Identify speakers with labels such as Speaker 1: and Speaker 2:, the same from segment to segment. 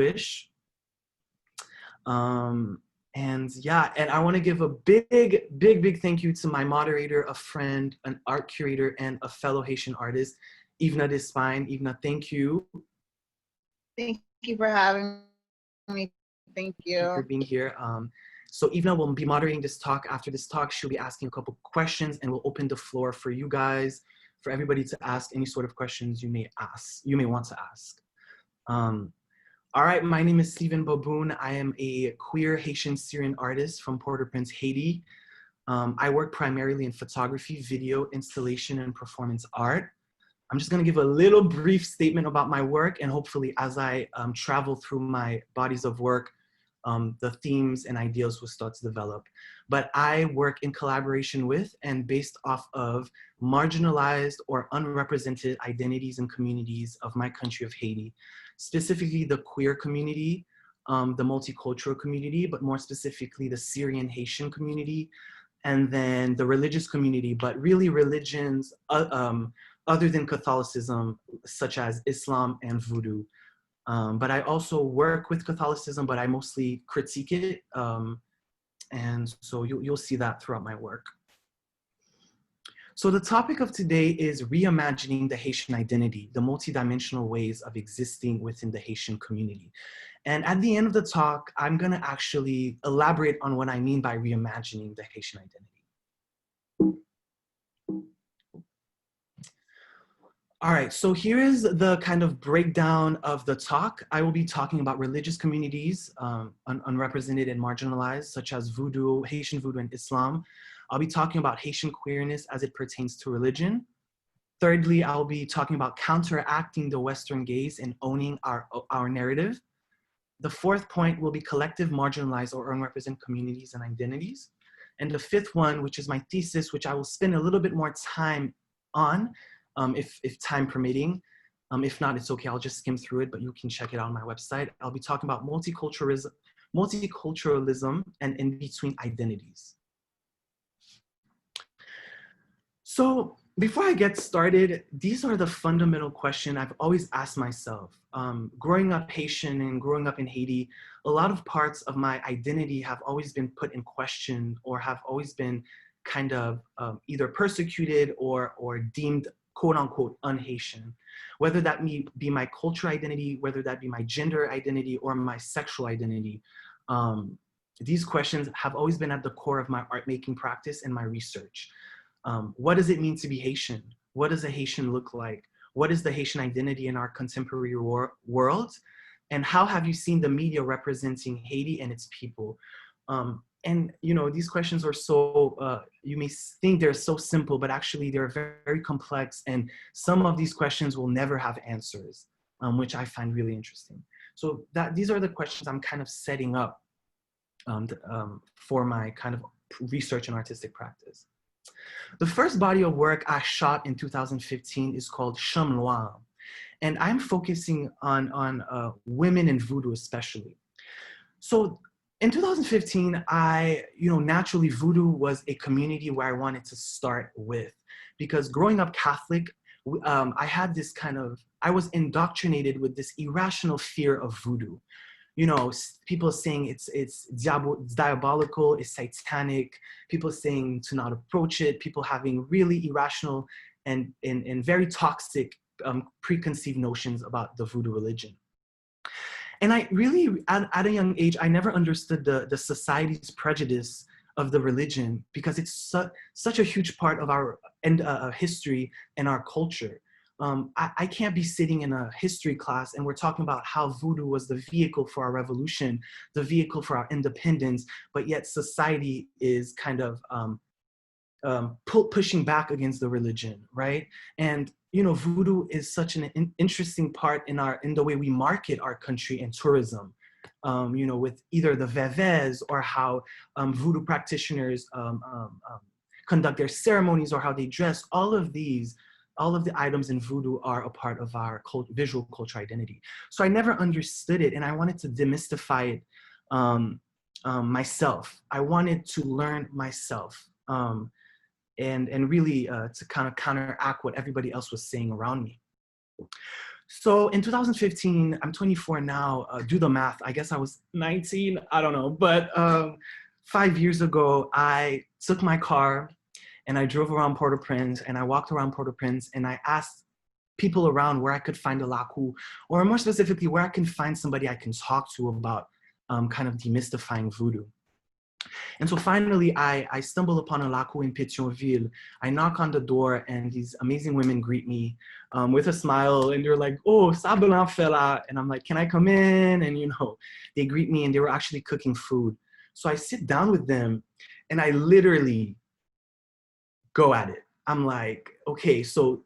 Speaker 1: Jewish. And yeah, and I want to give a big thank you to my moderator, a friend, an art curator, and a fellow Haitian artist, Yvena Despagne. Yvena, thank you.
Speaker 2: Thank you for having me. Thank you.
Speaker 1: For being here. So Yvena will be moderating this talk. After this talk, she'll be asking a couple questions, and we'll open the floor for you guys, for everybody to ask any sort of questions you may want to ask. All right, my name is Baboun. I am a queer Haitian Syrian artist from Port-au-Prince, Haiti. I work primarily in photography, video, installation, and performance art. I'm just gonna give a little brief statement about my work, and hopefully as I travel through my bodies of work, the themes and ideas will start to develop. But I work in collaboration with and based off of marginalized or unrepresented identities and communities of my country of Haiti, specifically the queer community, the multicultural community, but more specifically the Syrian Haitian community, and then the religious community, but really religions other than Catholicism, such as Islam and Vodou. But I also work with Catholicism, but I mostly critique it. And so you'll see that throughout my work. So the topic of today is reimagining the Haitian identity, the multidimensional ways of existing within the Haitian community. And at the end of the talk, I'm gonna actually elaborate on what I mean by reimagining the Haitian identity. All right, so here is the kind of breakdown of the talk. I will be talking about religious communities, unrepresented and marginalized, such as Vodou, Haitian Vodou, and Islam. I'll be talking about Haitian queerness as it pertains to religion. Thirdly, I'll be talking about counteracting the Western gaze and owning our narrative. The fourth point will be collective marginalized or unrepresented communities and identities. And the fifth one, which is my thesis, which I will spend a little bit more time on, if time permitting. If not, it's okay, I'll just skim through it, but you can check it out on my website. I'll be talking about multiculturalism and in-between identities. So before I get started, these are the fundamental questions I've always asked myself. Growing up Haitian and growing up in Haiti, a lot of parts of my identity have always been put in question or have always been kind of either persecuted or deemed quote unquote un-Haitian, whether that be my cultural identity, whether that be my gender identity or my sexual identity. These questions have always been at the core of my art making practice and my research. What does it mean to be Haitian? What does a Haitian look like? What is the Haitian identity in our contemporary world? And how have you seen the media representing Haiti and its people? And you know, these questions are so, you may think they're so simple, but actually they're very, very complex. And some of these questions will never have answers, which I find really interesting. So these are the questions I'm kind of setting up for my kind of research and artistic practice. The first body of work I shot in 2015 is called Cham Noir. And I'm focusing on women in Vodou especially. So in 2015, naturally Vodou was a community where I wanted to start with, because growing up Catholic, I had this I was indoctrinated with this irrational fear of Vodou. You know, people saying it's diabolical, it's satanic, people saying to not approach it, people having really irrational and very toxic preconceived notions about the Vodou religion. And I really, at a young age, I never understood the society's prejudice of the religion, because it's such a huge part of our history and our culture. I can't be sitting in a history class and we're talking about how Vodou was the vehicle for our revolution, the vehicle for our independence, but yet society is kind of pushing back against the religion, right? And you know, Vodou is such an interesting part in the way we market our country and tourism. You know, with either the veves or how Vodou practitioners conduct their ceremonies or how they dress. All of the items in Vodou are a part of our visual cultural identity. So I never understood it, and I wanted to demystify it myself. I wanted to learn myself. And really to kind of counteract what everybody else was saying around me. So in 2015, I'm 24 now. Do the math. I guess I was 19. I don't know. But 5 years ago, I took my car and I drove around Port-au-Prince and I walked around Port-au-Prince and I asked people around where I could find a laku, or more specifically, where I can find somebody I can talk to about kind of demystifying voodoo. And so finally, I stumble upon a laku in Pétionville. I knock on the door and these amazing women greet me with a smile and they're like, oh, sabelan fela. And I'm like, can I come in? And they greet me and they were actually cooking food. So I sit down with them and I literally go at it. I'm like, okay, so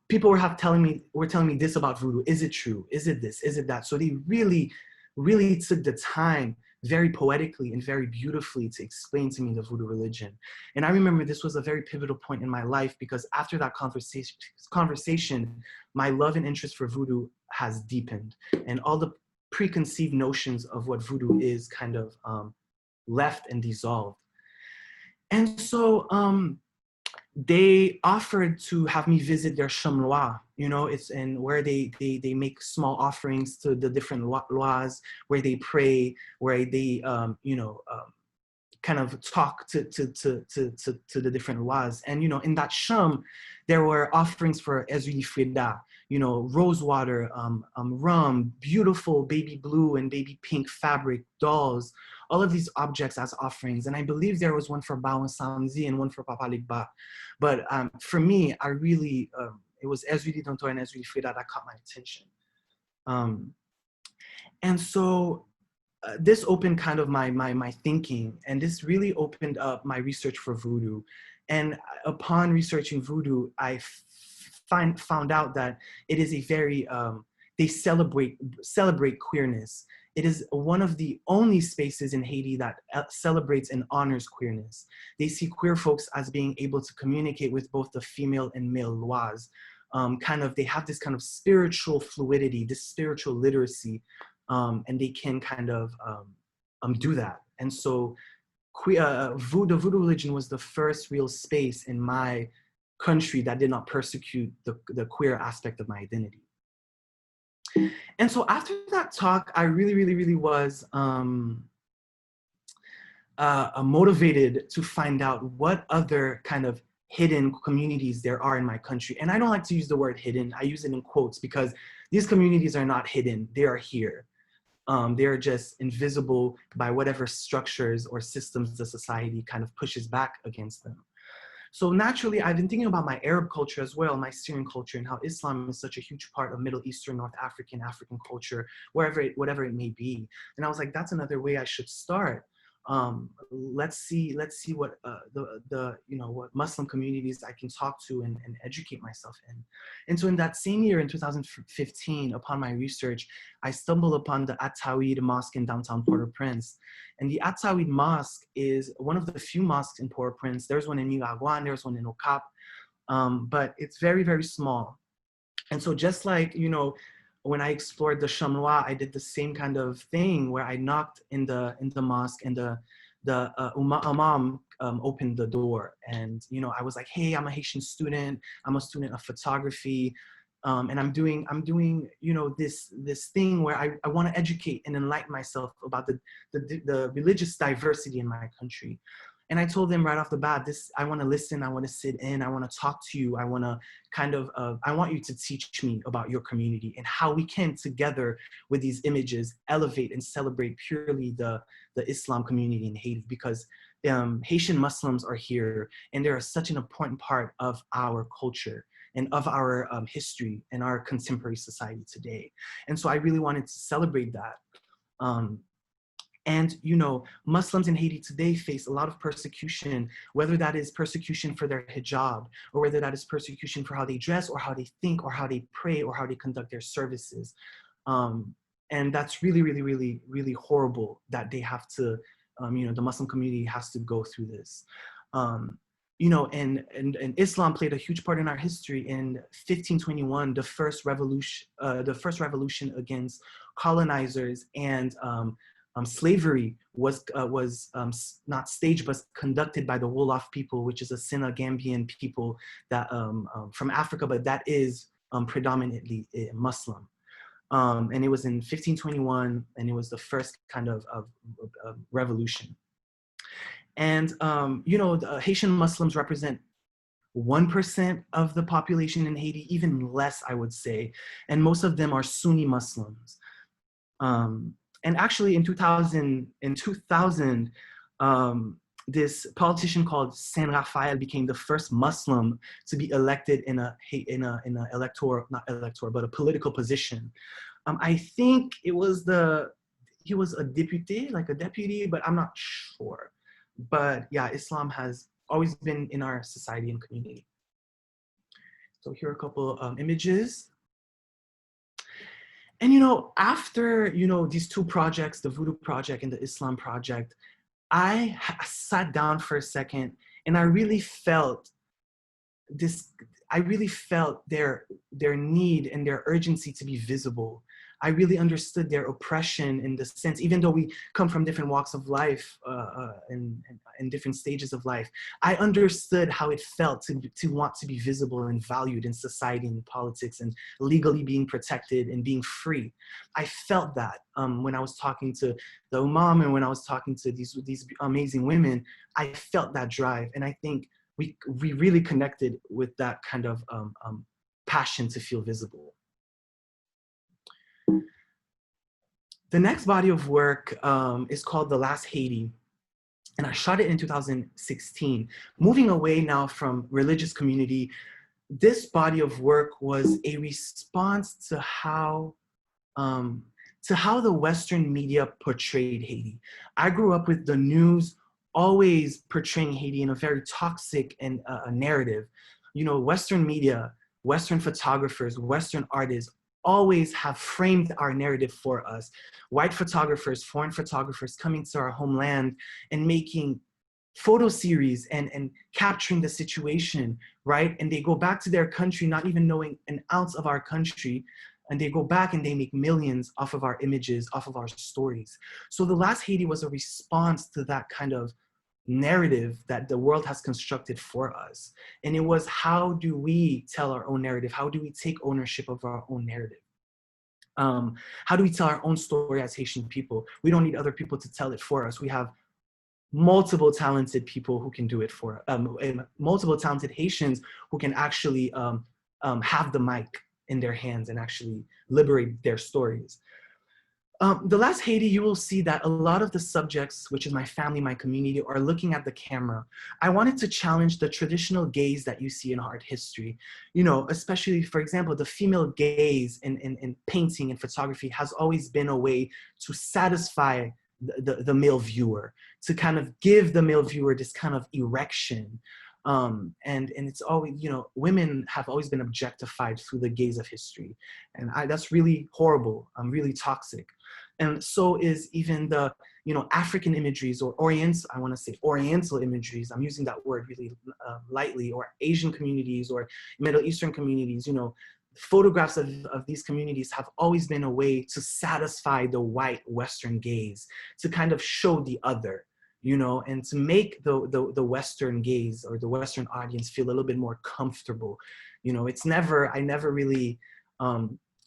Speaker 1: people were telling me this about voodoo. Is it true? Is it this? Is it that? So they really, really took the time very poetically and very beautifully to explain to me the voodoo religion. And I remember this was a very pivotal point in my life because after that conversation, my love and interest for voodoo has deepened and all the preconceived notions of what voodoo is kind of left and dissolved. And so they offered to have me visit their chamlois, it's in where they make small offerings to the different lois, where they pray, where they, kind of talk to the different lois. And, in that cham, there were offerings for Ezri Frida, rose water, rum, beautiful baby blue and baby pink fabric, dolls, all of these objects as offerings. And I believe there was one for Baboun Samzi and one for Papa Ligba. But for me, I really, it was Ezri Danto and Ezri Frida that caught my attention. And so this opened kind of my thinking, and this really opened up my research for voodoo. And upon researching voodoo, I found out that it is a very, they celebrate queerness. It is one of the only spaces in Haiti that celebrates and honors queerness. They see queer folks as being able to communicate with both the female and male lois. They have this kind of spiritual fluidity, this spiritual literacy, and they can kind of do that. And so the voodoo religion was the first real space in my country that did not persecute the queer aspect of my identity. And so after that talk, I really was motivated to find out what other kind of hidden communities there are in my country. And I don't like to use the word hidden. I use it in quotes because these communities are not hidden. They are here. They are just invisible by whatever structures or systems the society kind of pushes back against them. So naturally, I've been thinking about my Arab culture as well, my Syrian culture, and how Islam is such a huge part of Middle Eastern, North African culture, whatever it may be. And I was like, that's another way I should start. Let's see what what Muslim communities I can talk to and educate myself in. And so in that same year, in 2015, upon my research, I stumbled upon the At-Tawheed Mosque in downtown Port-au-Prince. And the At-Tawheed Mosque is one of the few mosques in Port-au-Prince. There's one in Niagara, there's one in Okap, but it's very, very small. And so just like, when I explored the Chamlois, I did the same kind of thing where I knocked in the mosque and the imam opened the door. And, I was like, hey, I'm a Haitian student. I'm a student of photography. And I'm doing, this thing where I want to educate and enlighten myself about the religious diversity in my country. And I told them right off the bat, I want to listen, I want to sit in, I want to talk to you, I want to I want you to teach me about your community and how we can together with these images elevate and celebrate purely the Islam community in Haiti, because Haitian Muslims are here and they are such an important part of our culture and of our history and our contemporary society today. And so I really wanted to celebrate that. And, Muslims in Haiti today face a lot of persecution, whether that is persecution for their hijab, or whether that is persecution for how they dress, or how they think, or how they pray, or how they conduct their services. And that's really, really, really, really horrible that they have to, the Muslim community has to go through this. And Islam played a huge part in our history. In 1521, the first revolution against colonizers and slavery was not staged, but conducted by the Wolof people, which is a Senegambian people that from Africa, but that is predominantly Muslim. And it was in 1521, and it was the first kind of revolution. And, you know, the Haitian Muslims represent 1% of the population in Haiti, even less, I would say. And most of them are Sunni Muslims. And actually in 2000, this politician called San Rafael became the first Muslim to be elected in a electoral, not electoral, but a political position. I think it was he was a deputy, like a deputy, but I'm not sure. But yeah, Islam has always been in our society and community. So here are a couple images. And, you know, after, you know, these two projects, the Vodou project and the Islam project, I sat down for a second and I really felt their need and their urgency to be visible. I really understood their oppression in the sense, even though we come from different walks of life and different stages of life, I understood how it felt to want to be visible and valued in society and politics and legally being protected and being free. I felt that when I was talking to the Imam and when I was talking to these amazing women, I felt that drive. And I think we really connected with that kind of passion to feel visible. The next body of work is called The Last Haiti, and I shot it in 2016. Moving away now from religious community, this body of work was a response to how the Western media portrayed Haiti. I grew up with the news always portraying Haiti in a very toxic and narrative. You know, Western media, Western photographers, Western artists always have framed our narrative for us. White photographers, foreign photographers coming to our homeland and making photo series and capturing the situation, right? And they go back to their country not even knowing an ounce of our country, and they go back and they make millions off of our images, off of our stories. So The Last Haiti was a response to that kind of narrative that the world has constructed for us. And it was, how do we tell our own narrative? How do we take ownership of our own narrative? How do we tell our own story as Haitian people? We don't need other people to tell it for us. We have multiple talented people who can do it for us, multiple talented Haitians who can actually have the mic in their hands and actually liberate their stories. The Last Haiti, you will see that a lot of the subjects, which is my family, my community, are looking at the camera. I wanted to challenge the traditional gaze that you see in art history. You know, especially, for example, the female gaze in painting and photography has always been a way to satisfy the male viewer, to kind of give the male viewer this kind of erection. And it's always, you know, women have always been objectified through the gaze of history. And that's really horrible, really toxic. And so is even the, you know, African imageries or Oriental, I want to say Oriental imageries, I'm using that word really lightly, or Asian communities or Middle Eastern communities, you know, photographs of these communities have always been a way to satisfy the white Western gaze, to kind of show the other, you know, and to make the Western gaze or the Western audience feel a little bit more comfortable. You know, I never really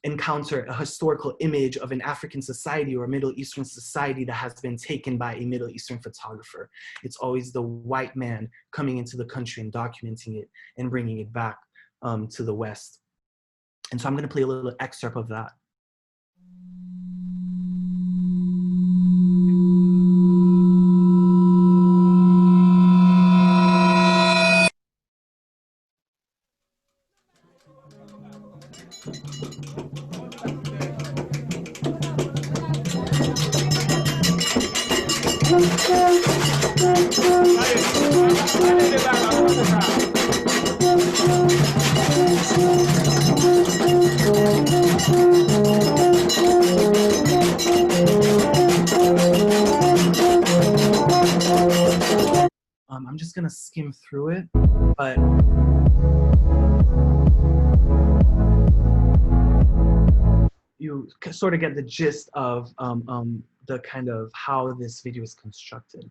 Speaker 1: encounter a historical image of an African society or a Middle Eastern society that has been taken by a Middle Eastern photographer. It's always the white man coming into the country and documenting it and bringing it back to the West. And so I'm going to play a little excerpt of that. I'm just going to skim through it, but you sort of get the gist of the kind of how this video is constructed.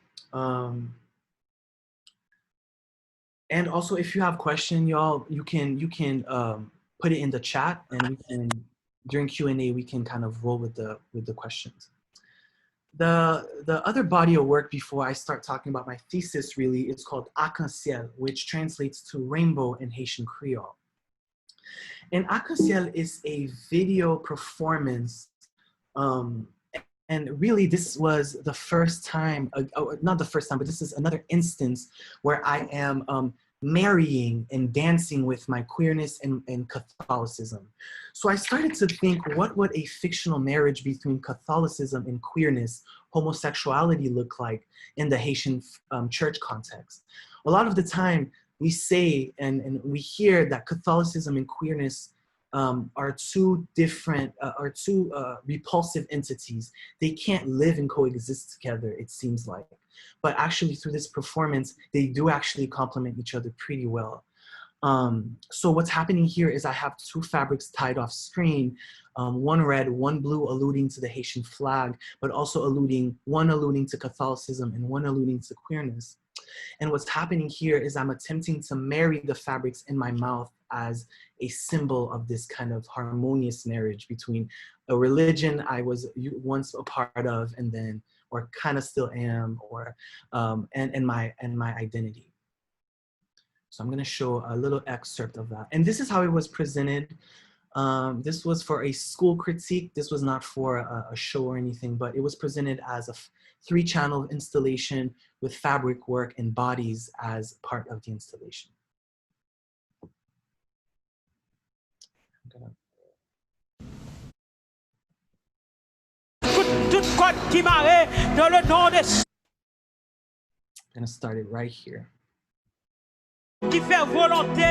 Speaker 1: And also, if you have questions, y'all, you can put it in the chat, and we can, during Q&A, we can kind of roll with the questions. The other body of work before I start talking about my thesis really is called Arc-en-Ciel, which translates to rainbow in Haitian Creole. And Arc-en-Ciel is a video performance, and really this was the first time, not the first time, but this is another instance where I am marrying and dancing with my queerness and Catholicism. So I started to think, what would a fictional marriage between Catholicism and queerness, homosexuality look like in the Haitian church context? A lot of the time we say and we hear that Catholicism and queerness are two different, repulsive entities. They can't live and coexist together, it seems like. But actually through this performance, they do actually complement each other pretty well. So what's happening here is I have two fabrics tied off screen, one red, one blue, alluding to the Haitian flag, but also one alluding to Catholicism and one alluding to queerness. And what's happening here is I'm attempting to marry the fabrics in my mouth as a symbol of this kind of harmonious marriage between a religion I was once a part of, and then, or kind of still am, or and my identity. So I'm going to show a little excerpt of that. And this is how it was presented. This was for a school critique. This was not for a show or anything, but it was presented as a 3-channel installation with fabric work and bodies as part of the installation. I'm gonna start it right here.
Speaker 3: Qui fait volonté,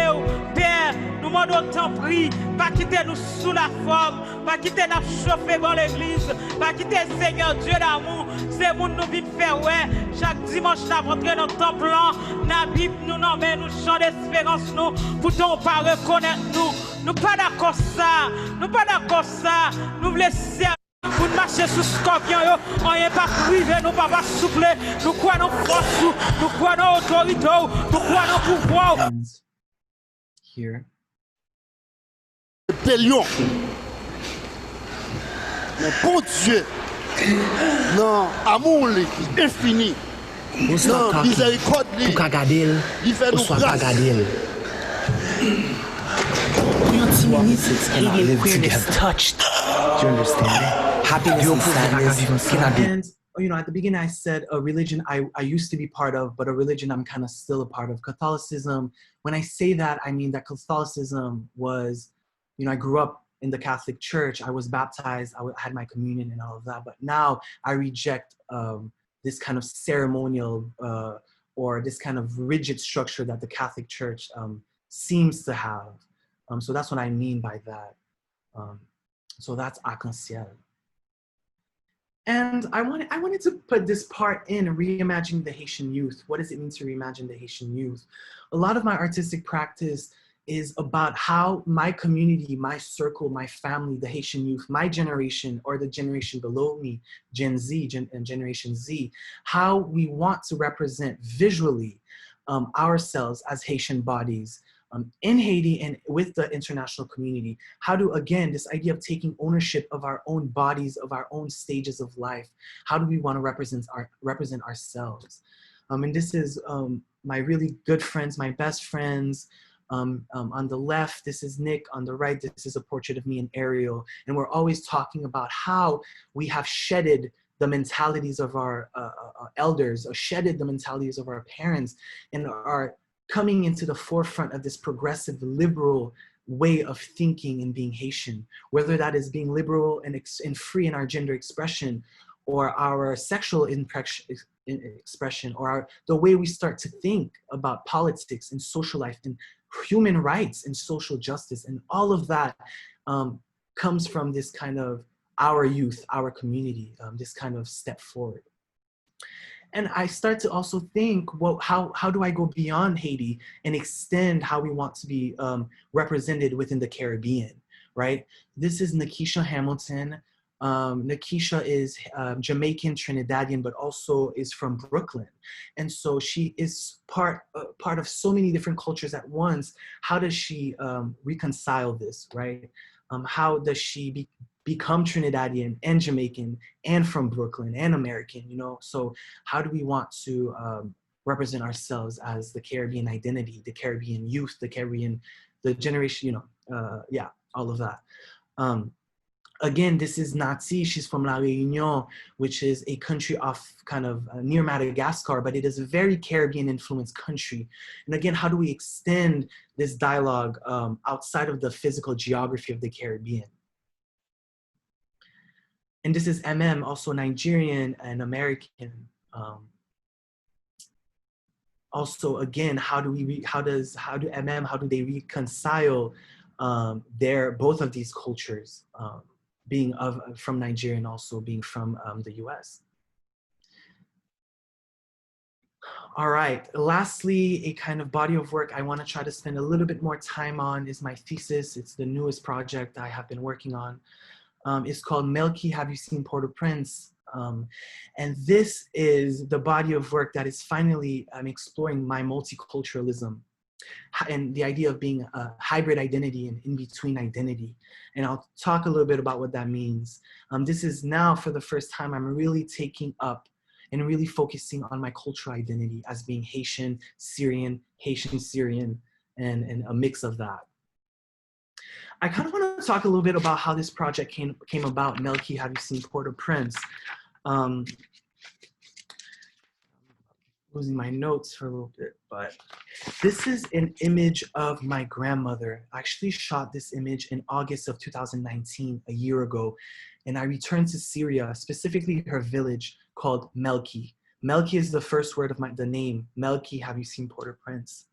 Speaker 3: Père, nous demandons tant prix, pas quitter nous sous la forme, pas quitter nous chauffer dans l'église, pas quitter Seigneur Dieu d'amour, c'est pour nous vite faire ouais, chaque dimanche nous rentrer dans le temple, la Bible nous nomme, nous chant d'espérance nous, pourtant on pas reconnaître nous pas d'accord ça, nous pas d'accord ça, nous voulons servir. Pour marcher sous scorpion, on n'est pas privé, nous pas souffler, nous croyons force, nous croyons autorité, nous croyons pouvoir.
Speaker 1: Here.
Speaker 4: Rébellion. Mon bon Dieu. Non, amour infini. Non, miséricorde. Il fait nous grâce.
Speaker 1: Queerness touched. Do you understand? Happiness and sadness. And at the beginning I said a religion I used to be part of, but a religion I'm kind of still a part of, Catholicism. When I say that, I mean that Catholicism was, I grew up in the Catholic Church. I was baptized. I had my communion and all of that. But now I reject this kind of ceremonial or this kind of rigid structure that the Catholic Church seems to have. So that's what I mean by that. So that's Arc-en-Ciel. And I wanted to put this part in, reimagining the Haitian youth. What does it mean to reimagine the Haitian youth? A lot of my artistic practice is about how my community, my circle, my family, the Haitian youth, my generation or the generation below me, Gen Z and Generation Z, how we want to represent visually ourselves as Haitian bodies, in Haiti and with the international community. How do, again, this idea of taking ownership of our own bodies, of our own stages of life, how do we want to represent ourselves? And this is my really good friends, my best friends. On the left, this is Nick. On the right, this is a portrait of me and Ariel. And we're always talking about how we have shedded the mentalities of our elders, or shedded the mentalities of our parents, and are coming into the forefront of this progressive, liberal way of thinking and being Haitian, whether that is being liberal and free in our gender expression, or our sexual expression, or the way we start to think about politics and social life and human rights and social justice. And all of that comes from this kind of our youth, our community, this kind of step forward. And I start to also think, well, how do I go beyond Haiti and extend how we want to be represented within the Caribbean, right? This is Nikisha Hamilton. Nakisha is Jamaican, Trinidadian, but also is from Brooklyn. And so she is part of so many different cultures at once. How does she reconcile this, right? How does she become Trinidadian and Jamaican and from Brooklyn and American, you know? So how do we want to represent ourselves as the Caribbean identity, the Caribbean youth, the generation, you know, yeah, all of that. Again, this is Natsi. She's from La Réunion, which is a country off kind of near Madagascar, but it is a very Caribbean influenced country. And again, how do we extend this dialogue outside of the physical geography of the Caribbean? And this is MM, also Nigerian and American. Also, again, how do they reconcile both of these cultures? Being from Nigeria and also being from the US. All right, lastly, a kind of body of work I want to try to spend a little bit more time on is my thesis. It's the newest project I have been working on. It's called Melky, Have You Seen Port-au-Prince? And this is the body of work that is finally exploring my multiculturalism and the idea of being a hybrid identity and in-between identity. And I'll talk a little bit about what that means. This is now, for the first time, I'm really taking up and really focusing on my cultural identity as being Haitian, Syrian, and a mix of that. I kind of want to talk a little bit about how this project came about. Melky, Have You Seen Port-au-Prince? Losing my notes for a little bit, but this is an image of my grandmother. I actually shot this image in August of 2019, a year ago, and I returned to Syria, specifically her village called Melky. Melky is the first word of the name. Melky, Have You Seen Port-au-Prince?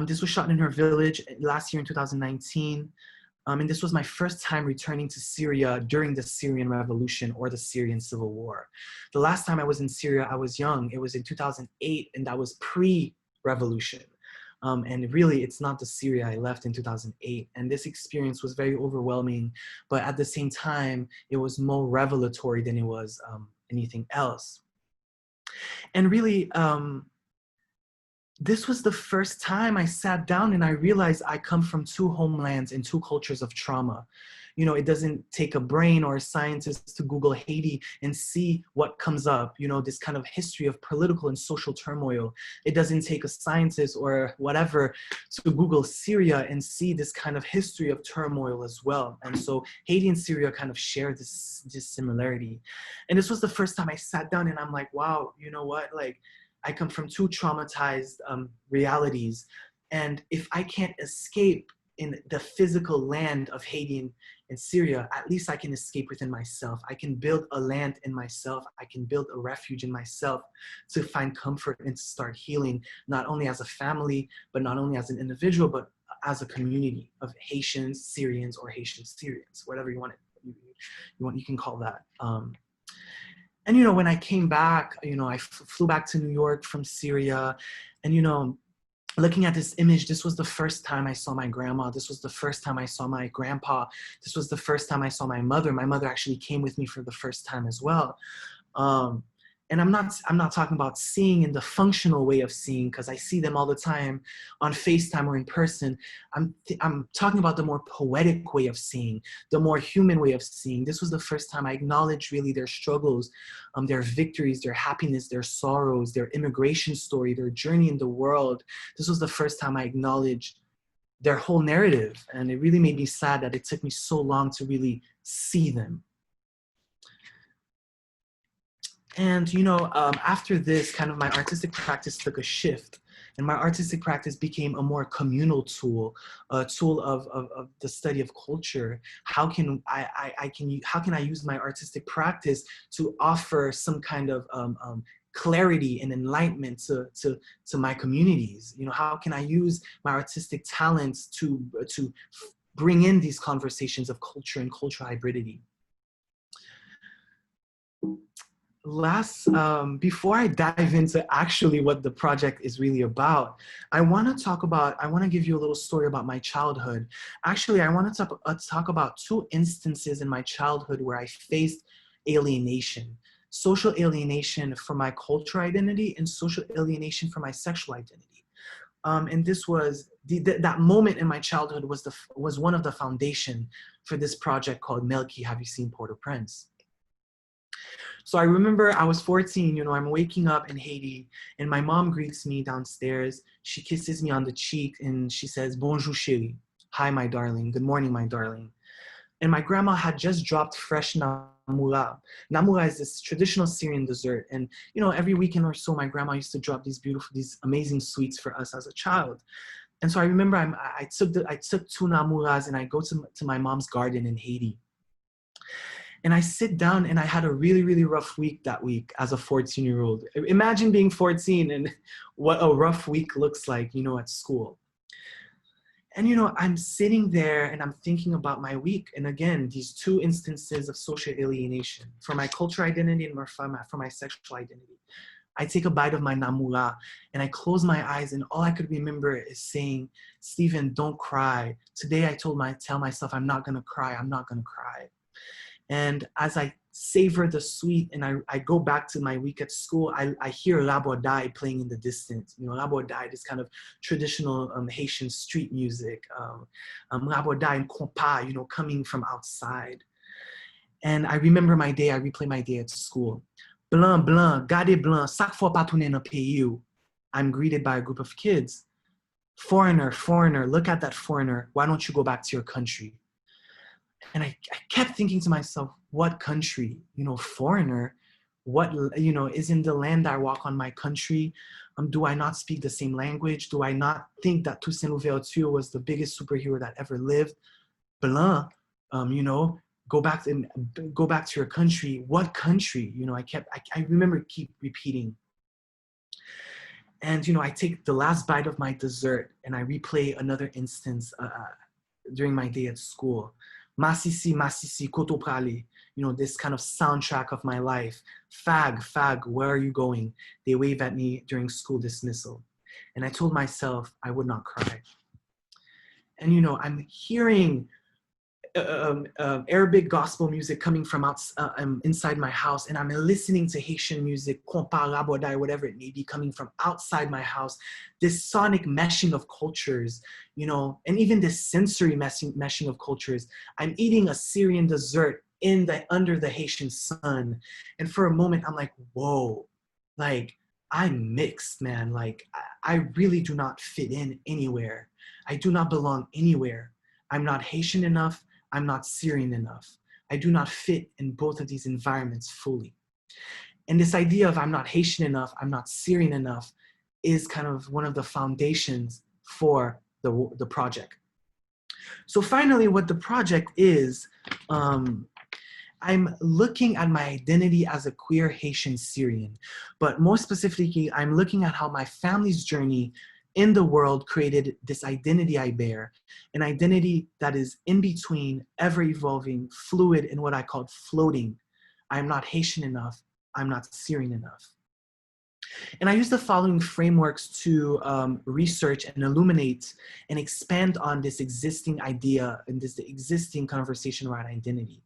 Speaker 1: This was shot in her village last year in 2019. And this was my first time returning to Syria during the Syrian Revolution or the Syrian Civil War. The last time I was in Syria, I was young. It was in 2008, and that was pre-revolution. And really, it's not the Syria I left in 2008. And this experience was very overwhelming, but at the same time, it was more revelatory than it was anything else. And really, this was the first time I sat down and I realized I come from two homelands and two cultures of trauma. You know, it doesn't take a brain or a scientist to Google Haiti and see what comes up, you know, this kind of history of political and social turmoil. It doesn't take a scientist or whatever to Google Syria and see this kind of history of turmoil as well. And so Haiti and Syria kind of share this similarity. And this was the first time I sat down and I'm like, wow, you know what, like, I come from two traumatized realities. And if I can't escape in the physical land of Haiti and Syria, at least I can escape within myself. I can build a land in myself. I can build a refuge in myself to find comfort and to start healing, not only as a family, but not only as an individual, but as a community of Haitians, Syrians, or Haitian Syrians, whatever you want you can call that. And, you know, when I came back, you know, I flew back to New York from Syria, and, you know, looking at this image, this was the first time I saw my grandma. This was the first time I saw my grandpa. This was the first time I saw my mother. My mother actually came with me for the first time as well. And I'm not talking about seeing in the functional way of seeing, because I see them all the time on FaceTime or in person. I'm talking about the more poetic way of seeing, the more human way of seeing. This was the first time I acknowledged really their struggles, their victories, their happiness, their sorrows, their immigration story, their journey in the world. This was the first time I acknowledged their whole narrative. And it really made me sad that it took me so long to really see them. And, you know, after this, kind of my artistic practice took a shift, and my artistic practice became a more communal tool, a tool of the study of culture. How can I use my artistic practice to offer some kind of clarity and enlightenment to my communities? You know, how can I use my artistic talents to bring in these conversations of culture and cultural hybridity? before I dive into actually what the project is really about, I want to give you a little story about my childhood. Actually, I want to talk about two instances in my childhood where I faced alienation. Social alienation for my cultural identity and social alienation for my sexual identity. And this was, that moment in my childhood was one of the foundation for this project called Melky, Have You Seen Port-au-Prince? So I remember I was 14, I'm waking up in Haiti and my mom greets me downstairs. She kisses me on the cheek and she says, Bonjour chérie. Hi, my darling. Good morning, my darling. And my grandma had just dropped fresh namoura. Namoura is this traditional Syrian dessert. And, every weekend or so, my grandma used to drop these amazing sweets for us as a child. And so I remember I took 2 namouras and I go to my mom's garden in Haiti. And I sit down and I had a really, really rough week that week as a 14-year-old. Imagine being 14 and what a rough week looks like, at school. And, I'm sitting there and I'm thinking about my week. And again, these two instances of social alienation for my cultural identity and for my sexual identity. I take a bite of my namoura and I close my eyes and all I could remember is saying, Stephen, don't cry. Today I tell myself, I'm not gonna cry, I'm not gonna cry. And as I savor the sweet and I go back to my week at school, I hear Rabodai playing in the distance. Rabodai, this kind of traditional Haitian street music. Rabodai and compas, coming from outside. And I remember my day, I replay my day at school. Blanc, blanc, gade blanc, sak fo pa toune nan peyi ou. I'm greeted by a group of kids. Foreigner, foreigner, look at that foreigner. Why don't you go back to your country? And I kept thinking to myself, what country, foreigner, what, is in the land I walk on my country? Do I not speak the same language? Do I not think that Toussaint Louverture was the biggest superhero that ever lived? Blanc, go back to your country. What country? I remember keep repeating. And, I take the last bite of my dessert and I replay another instance during my day at school. Masisi, koto prale, this kind of soundtrack of my life. Fag, where are you going? They wave at me during school dismissal. And I told myself I would not cry. And, I'm hearing Arabic gospel music coming from inside my house, and I'm listening to Haitian music, compas, rabodai, whatever it may be, coming from outside my house. This sonic meshing of cultures, and even this sensory meshing of cultures. I'm eating a Syrian dessert under the Haitian sun, and for a moment I'm like, whoa, like I'm mixed, man. Like I really do not fit in anywhere. I do not belong anywhere. I'm not Haitian enough. I'm not Syrian enough. I do not fit in both of these environments fully. And this idea of I'm not Haitian enough, I'm not Syrian enough is kind of one of the foundations for the project. So finally, what the project is, I'm looking at my identity as a queer Haitian Syrian, but more specifically, I'm looking at how my family's journey in the world created this identity I bear, an identity that is in between, ever evolving, fluid, and what I called floating. I'm not Haitian enough, I'm not Syrian enough. And I use the following frameworks to research and illuminate and expand on this existing idea and this existing conversation around identity.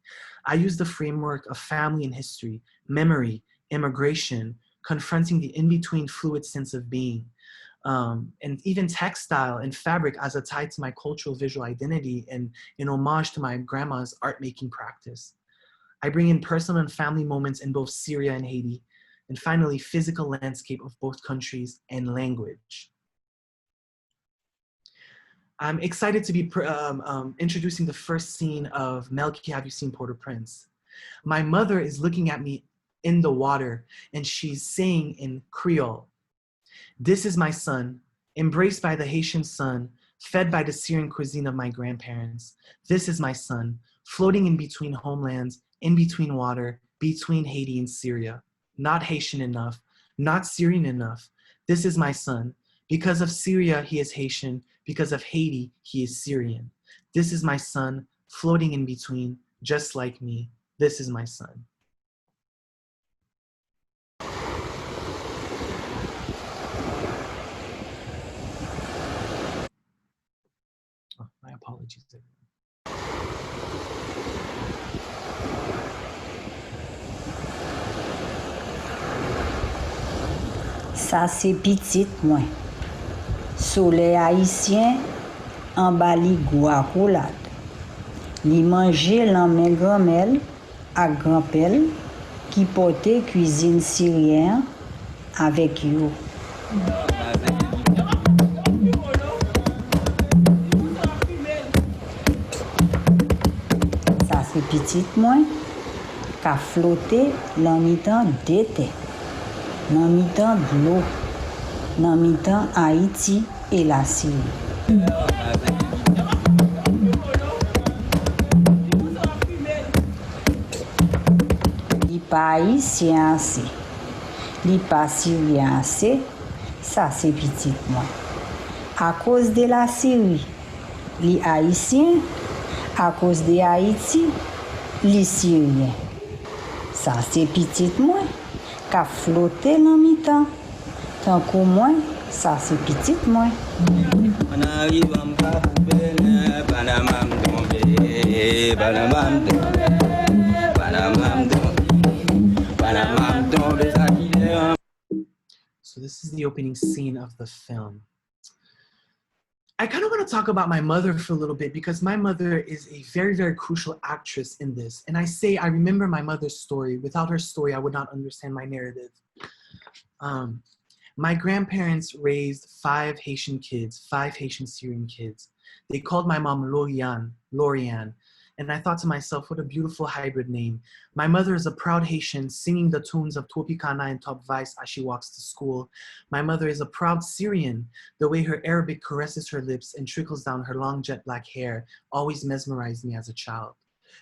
Speaker 1: I use the framework of family and history, memory, immigration, confronting the in-between fluid sense of being, and even textile and fabric as a tie to my cultural visual identity and in homage to my grandma's art making practice. I bring in personal and family moments in both Syria and Haiti, and finally, physical landscape of both countries and language. I'm excited to be introducing the first scene of Melky, Have You Seen Port-au-Prince? My mother is looking at me in the water and she's saying in Creole, "This is my son, embraced by the Haitian sun, fed by the Syrian cuisine of my grandparents. This is my son, floating in between homelands, in between water, between Haiti and Syria. Not Haitian enough, not Syrian enough. This is my son. Because of Syria, he is Haitian. Because of Haiti, he is Syrian. This is my son, floating in between, just like me. This is my son." apologies, everyone.
Speaker 5: Ça c'est petit moins. Soleil haïtien en bali goa roulade. Li manger l'emmène grand-mère à grand-père qui portait cuisine syrienne avec yo. Ça c'est petit moins qu'a flotté dans mi-temps d'été. Dans mi-temps de l'eau, dans mi-temps Haïti et la Syrie. Li pas haïtien assez, li pas syrien assez, ça c'est petit moi. À cause de la Syrie, li haïtien, à cause de Haïti, li syrien. Ça c'est petit moi. Qu'a flotté dans mi-temps. Tant qu'au moins, ça c'est petit moins.
Speaker 1: So this is the opening scene of the film. I kind of want to talk about my mother for a little bit because my mother is a very, very crucial actress in this. And I say, I remember my mother's story. Without her story, I would not understand my narrative. My grandparents raised 5 Haitian kids, 5 Haitian Syrian kids. They called my mom Lorianne. And I thought to myself, what a beautiful hybrid name. My mother is a proud Haitian singing the tunes of Topikana and Top Vice as she walks to school. My mother is a proud Syrian. The way her Arabic caresses her lips and trickles down her long jet black hair always mesmerized me as a child.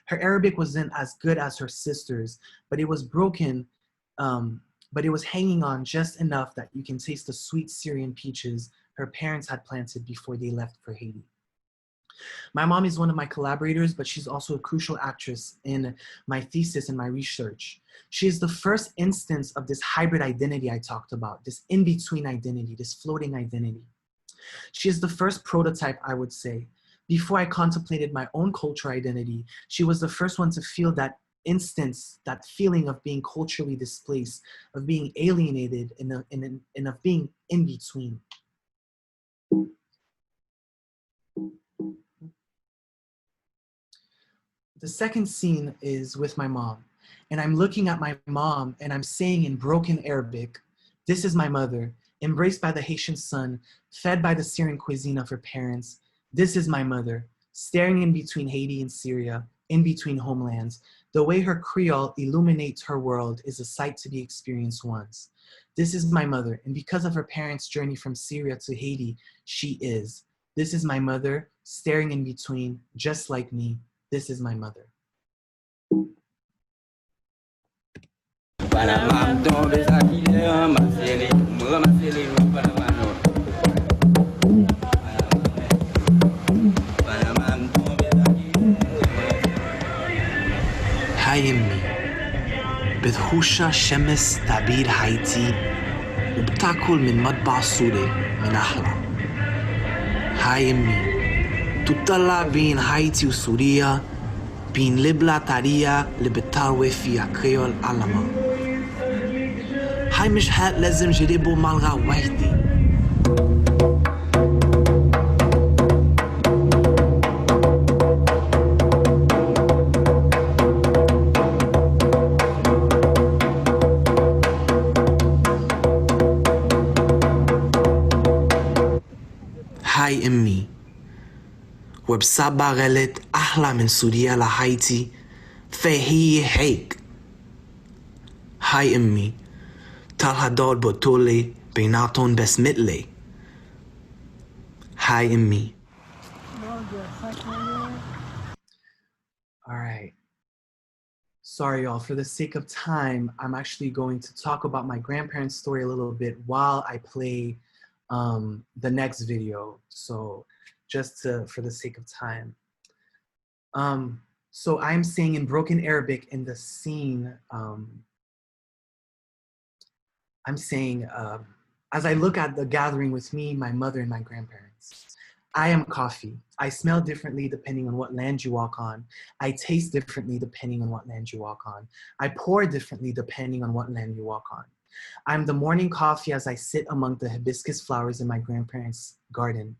Speaker 1: Her Arabic wasn't as good as her sister's, but it was broken, but it was hanging on just enough that you can taste the sweet Syrian peaches her parents had planted before they left for Haiti. My mom is one of my collaborators, but she's also a crucial actress in my thesis and my research. She is the first instance of this hybrid identity I talked about, this in-between identity, this floating identity. She is the first prototype, I would say. Before I contemplated my own cultural identity, she was the first one to feel that instance, that feeling of being culturally displaced, of being alienated, and of being in between. The second scene is with my mom, and I'm looking at my mom and I'm saying in broken Arabic, this is my mother, embraced by the Haitian sun, fed by the Syrian cuisine of her parents. This is my mother, staring in between Haiti and Syria, in between homelands. The way her Creole illuminates her world is a sight to be experienced once. This is my mother, and because of her parents' journey from Syria to Haiti, she is. This is my mother, staring in between, just like me. This is my mother.
Speaker 6: هاي أمي بتخوشها شمس تعبير هايتي وبتاكل من مطبع سوري من أحلى. هاي أمي تطلع بين هايتي وسوريا بين لبلا تاريا اللي بتاروي فيها كريول علما. هاي مش حق لازم جربوا ملغا وحدي. هاي أمي وبسابة غلط أحلى من سوريا لهايتي فهي هيك. هاي أمي طالها دور بطولة بيناتهم بس مثلي. هاي أمي.
Speaker 1: All right. Sorry, y'all. For the sake of time, I'm actually going to talk about my grandparents' story a little bit while I play the next video. So just for the sake of time. So I'm saying in broken Arabic in the scene, I'm saying, as I look at the gathering with me, my mother and my grandparents, I am coffee. I smell differently depending on what land you walk on. I taste differently depending on what land you walk on. I pour differently depending on what land you walk on. I'm the morning coffee as I sit among the hibiscus flowers in my grandparents' garden.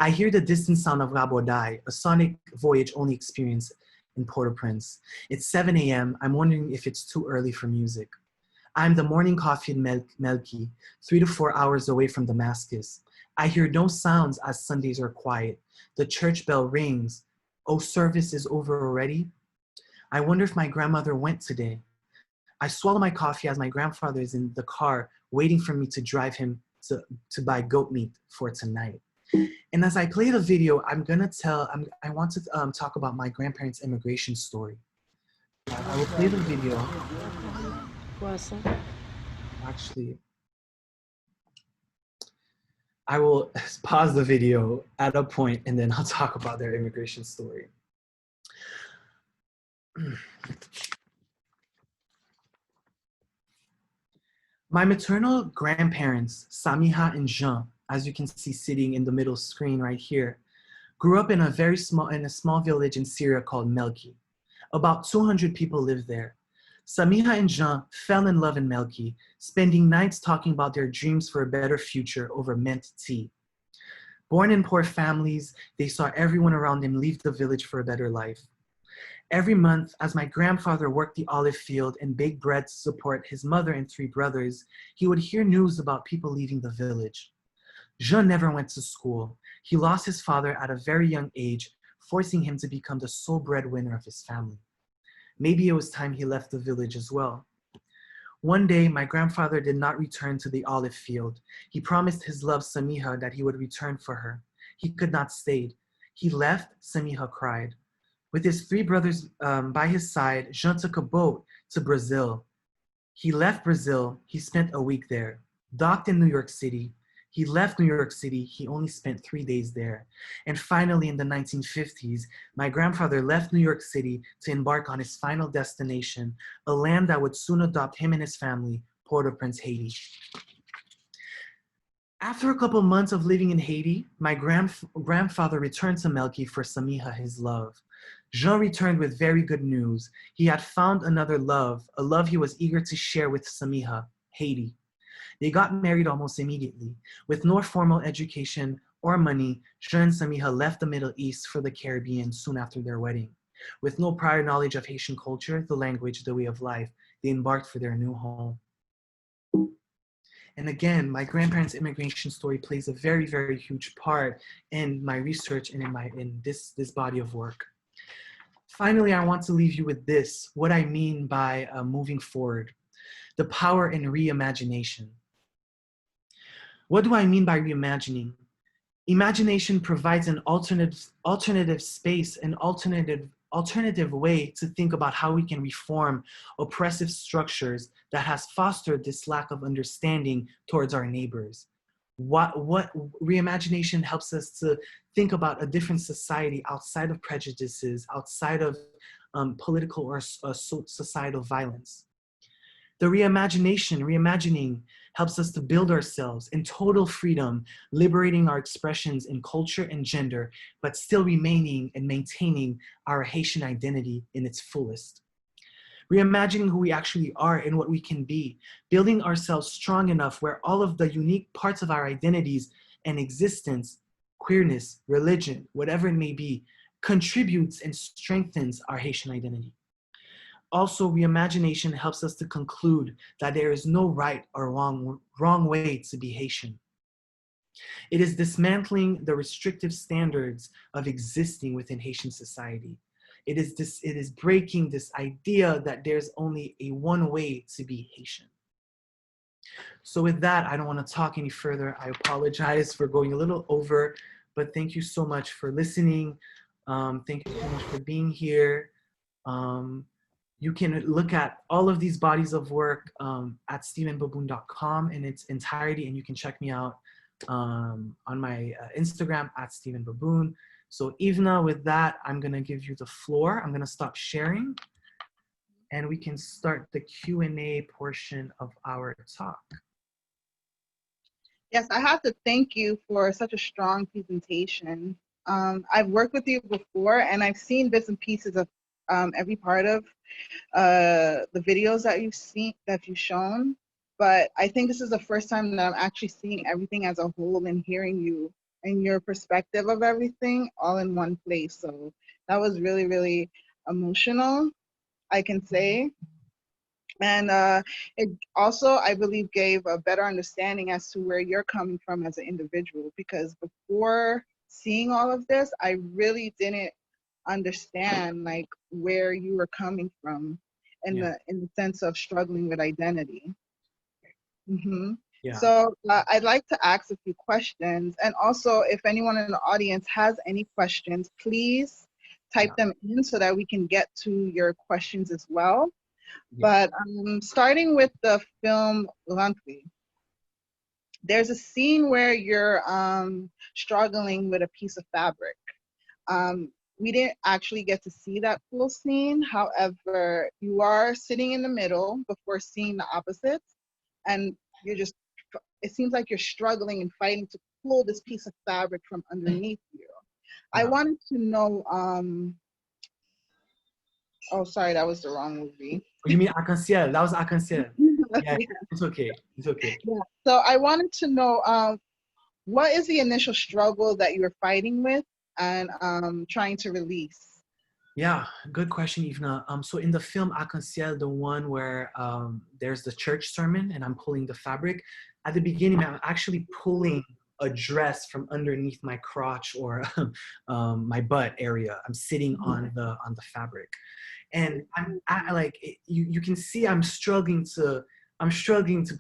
Speaker 1: I hear the distant sound of Rabodai, a sonic voyage only experienced in Port-au-Prince. It's 7 a.m. I'm wondering if it's too early for music. I'm the morning coffee in Melki, 3 to 4 hours away from Damascus. I hear no sounds as Sundays are quiet. The church bell rings. Oh, service is over already? I wonder if my grandmother went today. I swallow my coffee as my grandfather is in the car waiting for me to drive him to buy goat meat for tonight. And as I play the video, I want to talk about my grandparents' immigration story. I will play the video. Actually, I will pause the video at a point and then I'll talk about their immigration story. My maternal grandparents, Samiha and Jean, as you can see sitting in the middle screen right here, grew up in a small village in Syria called Melki. About 200 people live there. Samiha and Jean fell in love in Melki, spending nights talking about their dreams for a better future over mint tea. Born in poor families, they saw everyone around them leave the village for a better life. Every month, as my grandfather worked the olive field and baked bread to support his mother and 3 brothers, he would hear news about people leaving the village. Jean never went to school. He lost his father at a very young age, forcing him to become the sole breadwinner of his family. Maybe it was time he left the village as well. One day, my grandfather did not return to the olive field. He promised his love, Samiha, that he would return for her. He could not stay. He left, Samiha cried. With his 3 brothers by his side, Jean took a boat to Brazil. He left Brazil, he spent a week there. Docked in New York City, he left New York City, he only spent 3 days there. And finally in the 1950s, my grandfather left New York City to embark on his final destination, a land that would soon adopt him and his family, Port-au-Prince, Haiti. After a couple months of living in Haiti, my grandfather returned to Melki for Samiha, his love. Jean returned with very good news. He had found another love, a love he was eager to share with Samiha, Haiti. They got married almost immediately. With no formal education or money, Jean and Samiha left the Middle East for the Caribbean soon after their wedding. With no prior knowledge of Haitian culture, the language, the way of life, they embarked for their new home. And again, my grandparents' immigration story plays a very, very huge part in my research and in this body of work. Finally, I want to leave you with this, what I mean by moving forward, the power in reimagination. What do I mean by reimagining? Imagination provides an alternative space, an alternative way to think about how we can reform oppressive structures that has fostered this lack of understanding towards our neighbors. What reimagination helps us to think about a different society outside of prejudices, outside of political or societal violence. The reimagining helps us to build ourselves in total freedom, liberating our expressions in culture and gender, but still remaining and maintaining our Haitian identity in its fullest. Reimagining who we actually are and what we can be, building ourselves strong enough where all of the unique parts of our identities and existence, queerness, religion, whatever it may be, contributes and strengthens our Haitian identity. Also, reimagination helps us to conclude that there is no right or wrong way to be Haitian. It is dismantling the restrictive standards of existing within Haitian society. It is breaking this idea that there's only a one way to be Haitian. So with that, I don't want to talk any further. I apologize for going a little over, but thank you so much for listening. Thank you so much for being here. You can look at all of these bodies of work at stephenbaboun.com in its entirety, and you can check me out on my Instagram at stephenbaboun. So Yvena, with that, I'm gonna give you the floor. I'm gonna stop sharing and we can start the Q&A portion of our talk.
Speaker 2: Yes, I have to thank you for such a strong presentation. I've worked with you before, and I've seen bits and pieces of every part of the videos that you've shown. But I think this is the first time that I'm actually seeing everything as a whole and hearing you and your perspective of everything all in one place. So that was really, really emotional, I can say. And it also, I believe, gave a better understanding as to where you're coming from as an individual, because before seeing all of this, I really didn't understand like where you were coming from in the sense of struggling with identity. Mm-hmm.
Speaker 1: Yeah.
Speaker 2: So I'd like to ask a few questions, and also if anyone in the audience has any questions, please type them in so that we can get to your questions as well. But starting with the film RANTRE, there's a scene where you're struggling with a piece of fabric. We didn't actually get to see that full scene. However, you are sitting in the middle before seeing the opposites, and you're just, it seems like you're struggling and fighting to pull this piece of fabric from underneath you. I wanted to know, oh, sorry, that was the wrong movie.
Speaker 1: You mean Arc-en-Ciel? That was Arc-en-Ciel. Yeah, it's okay. It's okay.
Speaker 2: Yeah. So I wanted to know, what is the initial struggle that you were fighting with and trying to release?
Speaker 1: Yeah, good question, Yvena. So in the film Arc-en-Ciel, the one where there's the church sermon and I'm pulling the fabric, at the beginning, I'm actually pulling a dress from underneath my crotch or my butt area. I'm sitting on the fabric. And you can see I'm struggling to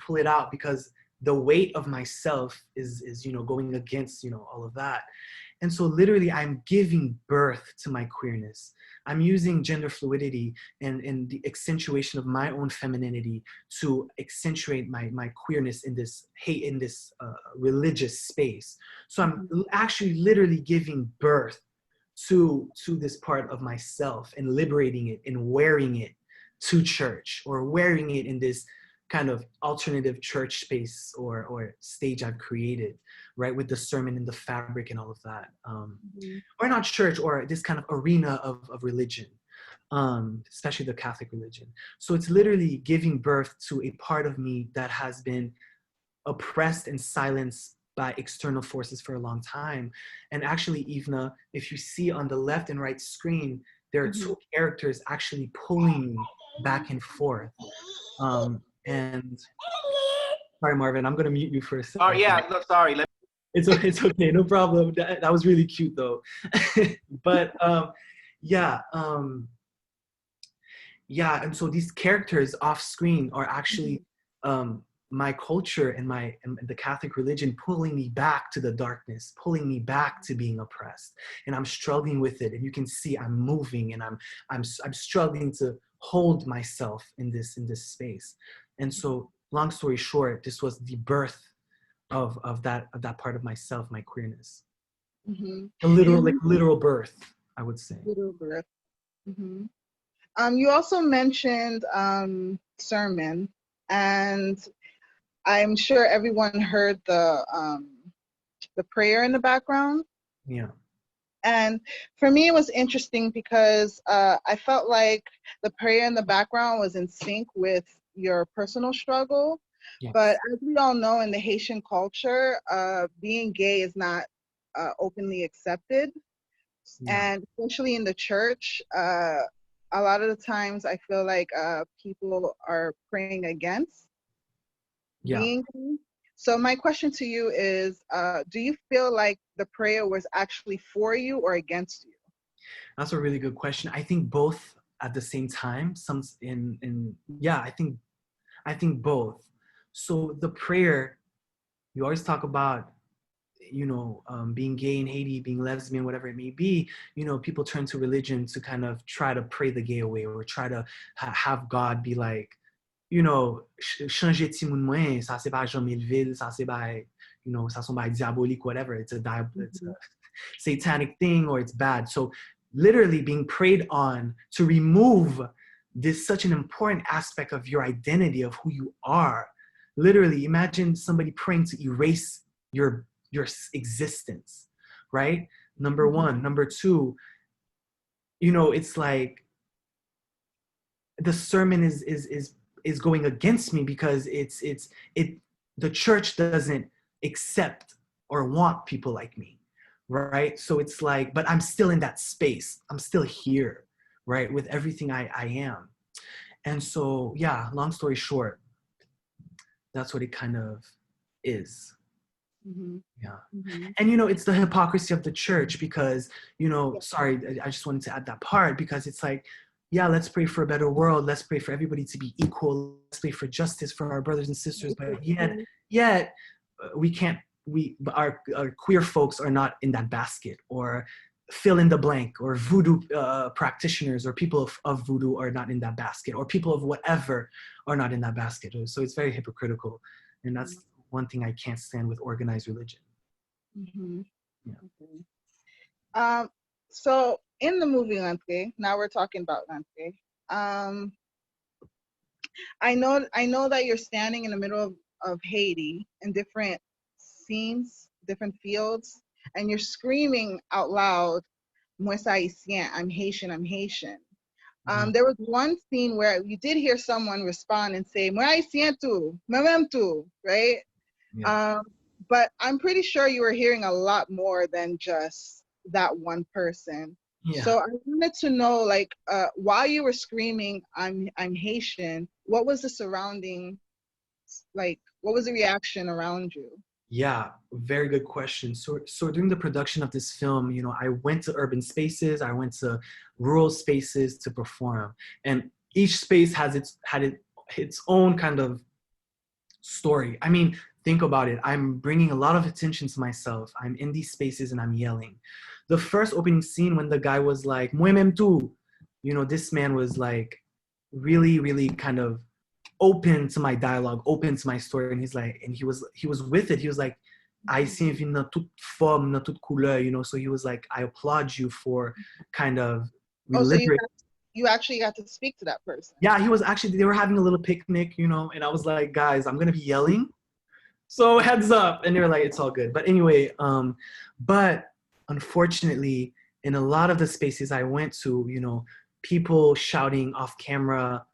Speaker 1: pull it out because the weight of myself is going against all of that. And so literally I'm giving birth to my queerness. I'm using gender fluidity and the accentuation of my own femininity to accentuate my queerness in this religious space. So I'm actually literally giving birth to this part of myself and liberating it and wearing it to church, or wearing it in this kind of alternative church space or stage I've created, right, with the sermon and the fabric and all of that. Or not church, or this kind of arena of religion, especially the Catholic religion. So it's literally giving birth to a part of me that has been oppressed and silenced by external forces for a long time. And actually, Yvena, if you see on the left and right screen, there are two characters actually pulling me back and forth. And sorry, Marvin, I'm gonna mute you for a second.
Speaker 7: Oh yeah, no, sorry.
Speaker 1: It's okay, no problem. That was really cute though. But yeah, and so these characters off screen are actually my culture and the Catholic religion pulling me back to the darkness, pulling me back to being oppressed, and I'm struggling with it. And you can see I'm moving, and I'm struggling to hold myself in this space. And so, long story short, this was the birth of that part of myself, my queerness. A literal birth, I would say.
Speaker 2: Literal birth. You also mentioned sermon, and I'm sure everyone heard the prayer in the background.
Speaker 1: Yeah.
Speaker 2: And for me, it was interesting because I felt like the prayer in the background was in sync with your personal struggle.
Speaker 1: Yes.
Speaker 2: But as we all know, in the Haitian culture, being gay is not openly accepted. Yeah. And especially in the church, a lot of the times I feel like people are praying against being gay. So my question to you is, do you feel like the prayer was actually for you or against you?
Speaker 1: That's a really good question. I think both at the same time. I think both. So the prayer, you always talk about, being gay in Haiti, being lesbian, whatever it may be, people turn to religion to kind of try to pray the gay away, or try to have God be like, changer ti moun mwen, ça c'est pas Jean Melville, ça c'est pas, ça sont pas diabolique, whatever. It's a satanic thing, or it's bad. So literally being prayed on to remove this such an important aspect of your identity, of who you are, literally imagine somebody praying to erase your existence, right? Number one. Number two, you know, it's like the sermon is going against me because the church doesn't accept or want people like me, right? So it's like, but I'm still in that space. I'm still here, right? With everything I am. And so, yeah, long story short, that's what it kind of is. Yeah. And, you know, it's the hypocrisy of the church because, you know, sorry, I just wanted to add that part because it's like, yeah, let's pray for a better world. Let's pray for everybody to be equal. Let's pray for justice for our brothers and sisters. But yet our queer folks are not in that basket, or fill in the blank, or voodoo practitioners or people of voodoo are not in that basket, or people of whatever are not in that basket. So it's very hypocritical. And that's one thing I can't stand with organized religion.
Speaker 2: Yeah. So in the movie RANTRE, now we're talking about RANTRE. I know that you're standing in the middle of Haiti in different scenes, different fields, and you're screaming out loud, "Moi Haitien, I'm Haitian, I'm Haitian." There was one scene where you did hear someone respond and say, "Moi Haitien tout, moi même tout," right? Yeah. But I'm pretty sure you were hearing a lot more than just that one person. Yeah. So I wanted to know, like, while you were screaming, I'm Haitian, what was the surrounding, like, what was the reaction around you?
Speaker 1: Yeah, very good question. So during the production of this film, you know, I went to urban spaces, I went to rural spaces to perform, and each space had its own kind of story. I mean, think about it. I'm bringing a lot of attention to myself. I'm in these spaces and I'm yelling. The first opening scene when the guy was like, "Moi même tout," you know, this man was like really, really kind of open to my dialogue, open to my story, and he's like, and he was with it. He was like, "Haïtien vit dans toute forme, dans toute couleur," you know. So he was like, "I applaud you for kind of."
Speaker 2: Oh, so you actually got to speak to that person?
Speaker 1: Yeah, they were having a little picnic, you know, and I was like, "Guys, I'm gonna be yelling, so heads up." And they were like, "It's all good." But anyway, but unfortunately, in a lot of the spaces I went to, you know, people shouting off camera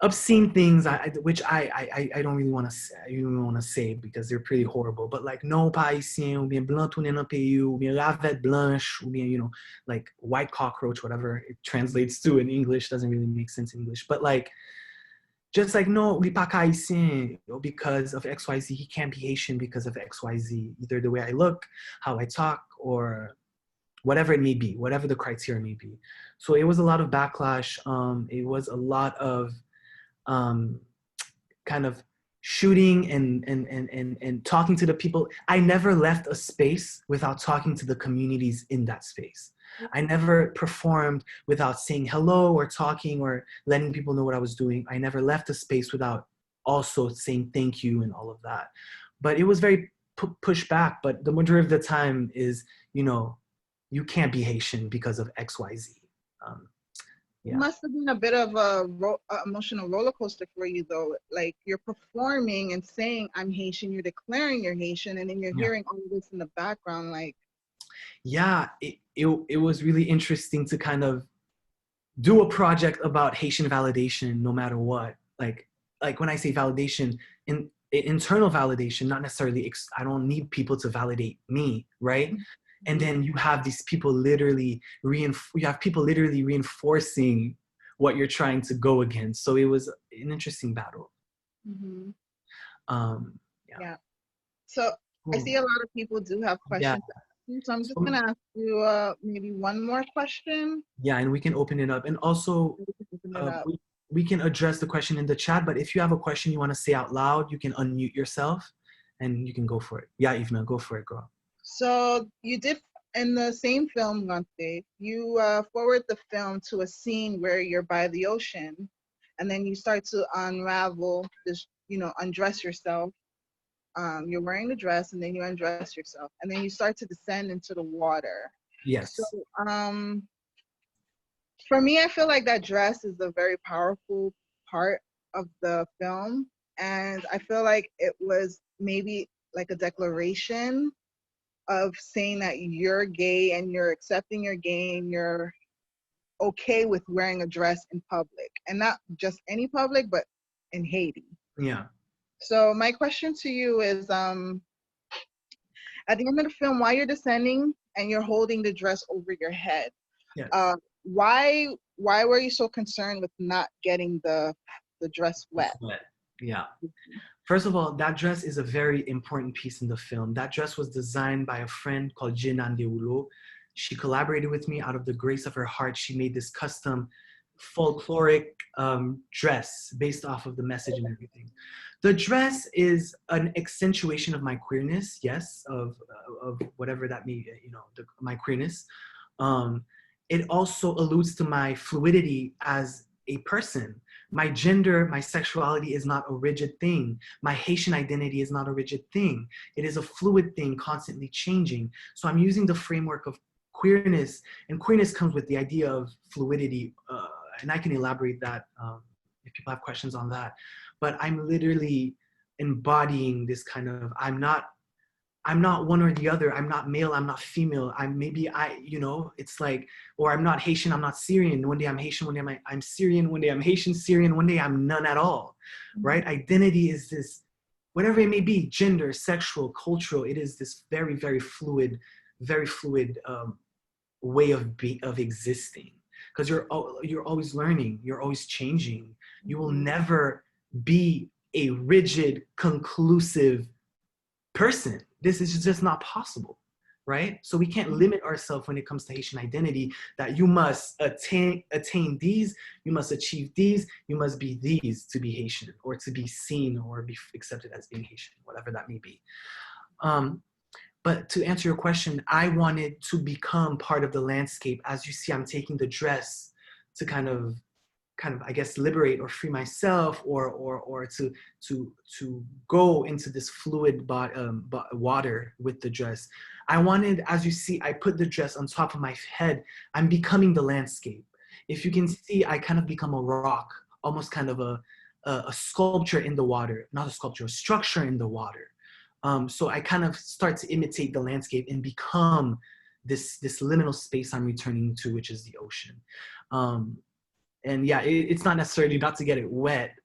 Speaker 1: obscene things, which I don't really want to say because they're pretty horrible. But like, "Non pas haïtien," ou bien "blanc tout n'est pas pays," ou bien "ravette blanche," ou bien, you know, like "white cockroach," whatever it translates to in English, doesn't really make sense in English. But like, just like, "No, il pas haïtien because of XYZ. He can't be Haitian because of XYZ. Either the way I look, how I talk, or whatever it may be, whatever the criteria may be." So it was a lot of backlash. It was a lot of kind of shooting and talking to the people. I never left a space without talking to the communities in that space. I never performed without saying hello or talking or letting people know what I was doing. I never left a space without also saying thank you and all of that. But it was very pushed back. But the majority of the time is, you know, you can't be Haitian because of XYZ.
Speaker 2: Yeah. It must have been a bit of a emotional roller coaster for you, though. Like, you're performing and saying, "I'm Haitian," you're declaring you're Haitian, and then you're hearing all this in the background. Like,
Speaker 1: yeah, it was really interesting to kind of do a project about Haitian validation, no matter what. Like when I say validation, internal validation, not necessarily. I don't need people to validate me, right? And then you have these people literally reinforcing what you're trying to go against. So it was an interesting battle.
Speaker 2: Yeah. So cool. I see a lot of people do have questions. Yeah. So I'm just gonna ask you maybe one more question.
Speaker 1: Yeah, and we can open it up. And also, we can address the question in the chat. But if you have a question you want to say out loud, you can unmute yourself, and you can go for it. Yeah, Yvena, go for it, girl.
Speaker 2: So you did, in the same film, RANTRE, you forward the film to a scene where you're by the ocean, and then you start to unravel this, you know, undress yourself. You're wearing the dress, and then you undress yourself, and then you start to descend into the water.
Speaker 1: Yes.
Speaker 2: So, for me, I feel like that dress is a very powerful part of the film. and I feel like it was maybe like a declaration of saying that you're gay and you're accepting you're gay and you're okay with wearing a dress in public, and not just any public, but in Haiti.
Speaker 1: Yeah.
Speaker 2: So my question to you is, at the end of the film, while you're descending and you're holding the dress over your head,
Speaker 1: Yes.
Speaker 2: Why were you so concerned with not getting the dress wet?
Speaker 1: Yeah. First of all, that dress is a very important piece in the film. That dress was designed by a friend called Yvena Despagne. She collaborated with me out of the grace of her heart. She made this custom folkloric dress based off of the message and everything. The dress is an accentuation of my queerness, yes, of whatever that may, my queerness. It also alludes to my fluidity as a person. My gender, my sexuality is not a rigid thing. My Haitian identity is not a rigid thing. It is a fluid thing, constantly changing. So I'm using the framework of queerness, and queerness comes with the idea of fluidity, and I can elaborate that if people have questions on that. But I'm literally embodying this kind of, I'm not one or the other. I'm not male, I'm not female. It's like, or I'm not Haitian, I'm not Syrian. One day I'm Haitian, one day I'm Syrian, one day I'm Haitian, Syrian, one day I'm none at all, right? Identity is this, whatever it may be, gender, sexual, cultural, it is this very, very fluid way of existing. Because you're always learning, you're always changing. You will never be a rigid, conclusive person. This is just not possible, right? So we can't limit ourselves when it comes to Haitian identity, that you must attain these, you must achieve these, you must be these to be Haitian, or to be seen or be accepted as being Haitian, whatever that may be. But to answer your question, I wanted to become part of the landscape. As you see, I'm taking the dress to kind of, I guess, liberate or free myself, or to go into this fluid water with the dress. I wanted, as you see, I put the dress on top of my head. I'm becoming the landscape. If you can see, I kind of become a rock, almost kind of a sculpture in the water, not a sculpture, a structure in the water. So I kind of start to imitate the landscape and become this liminal space I'm returning to, which is the ocean. And yeah, it's not necessarily not to get it wet.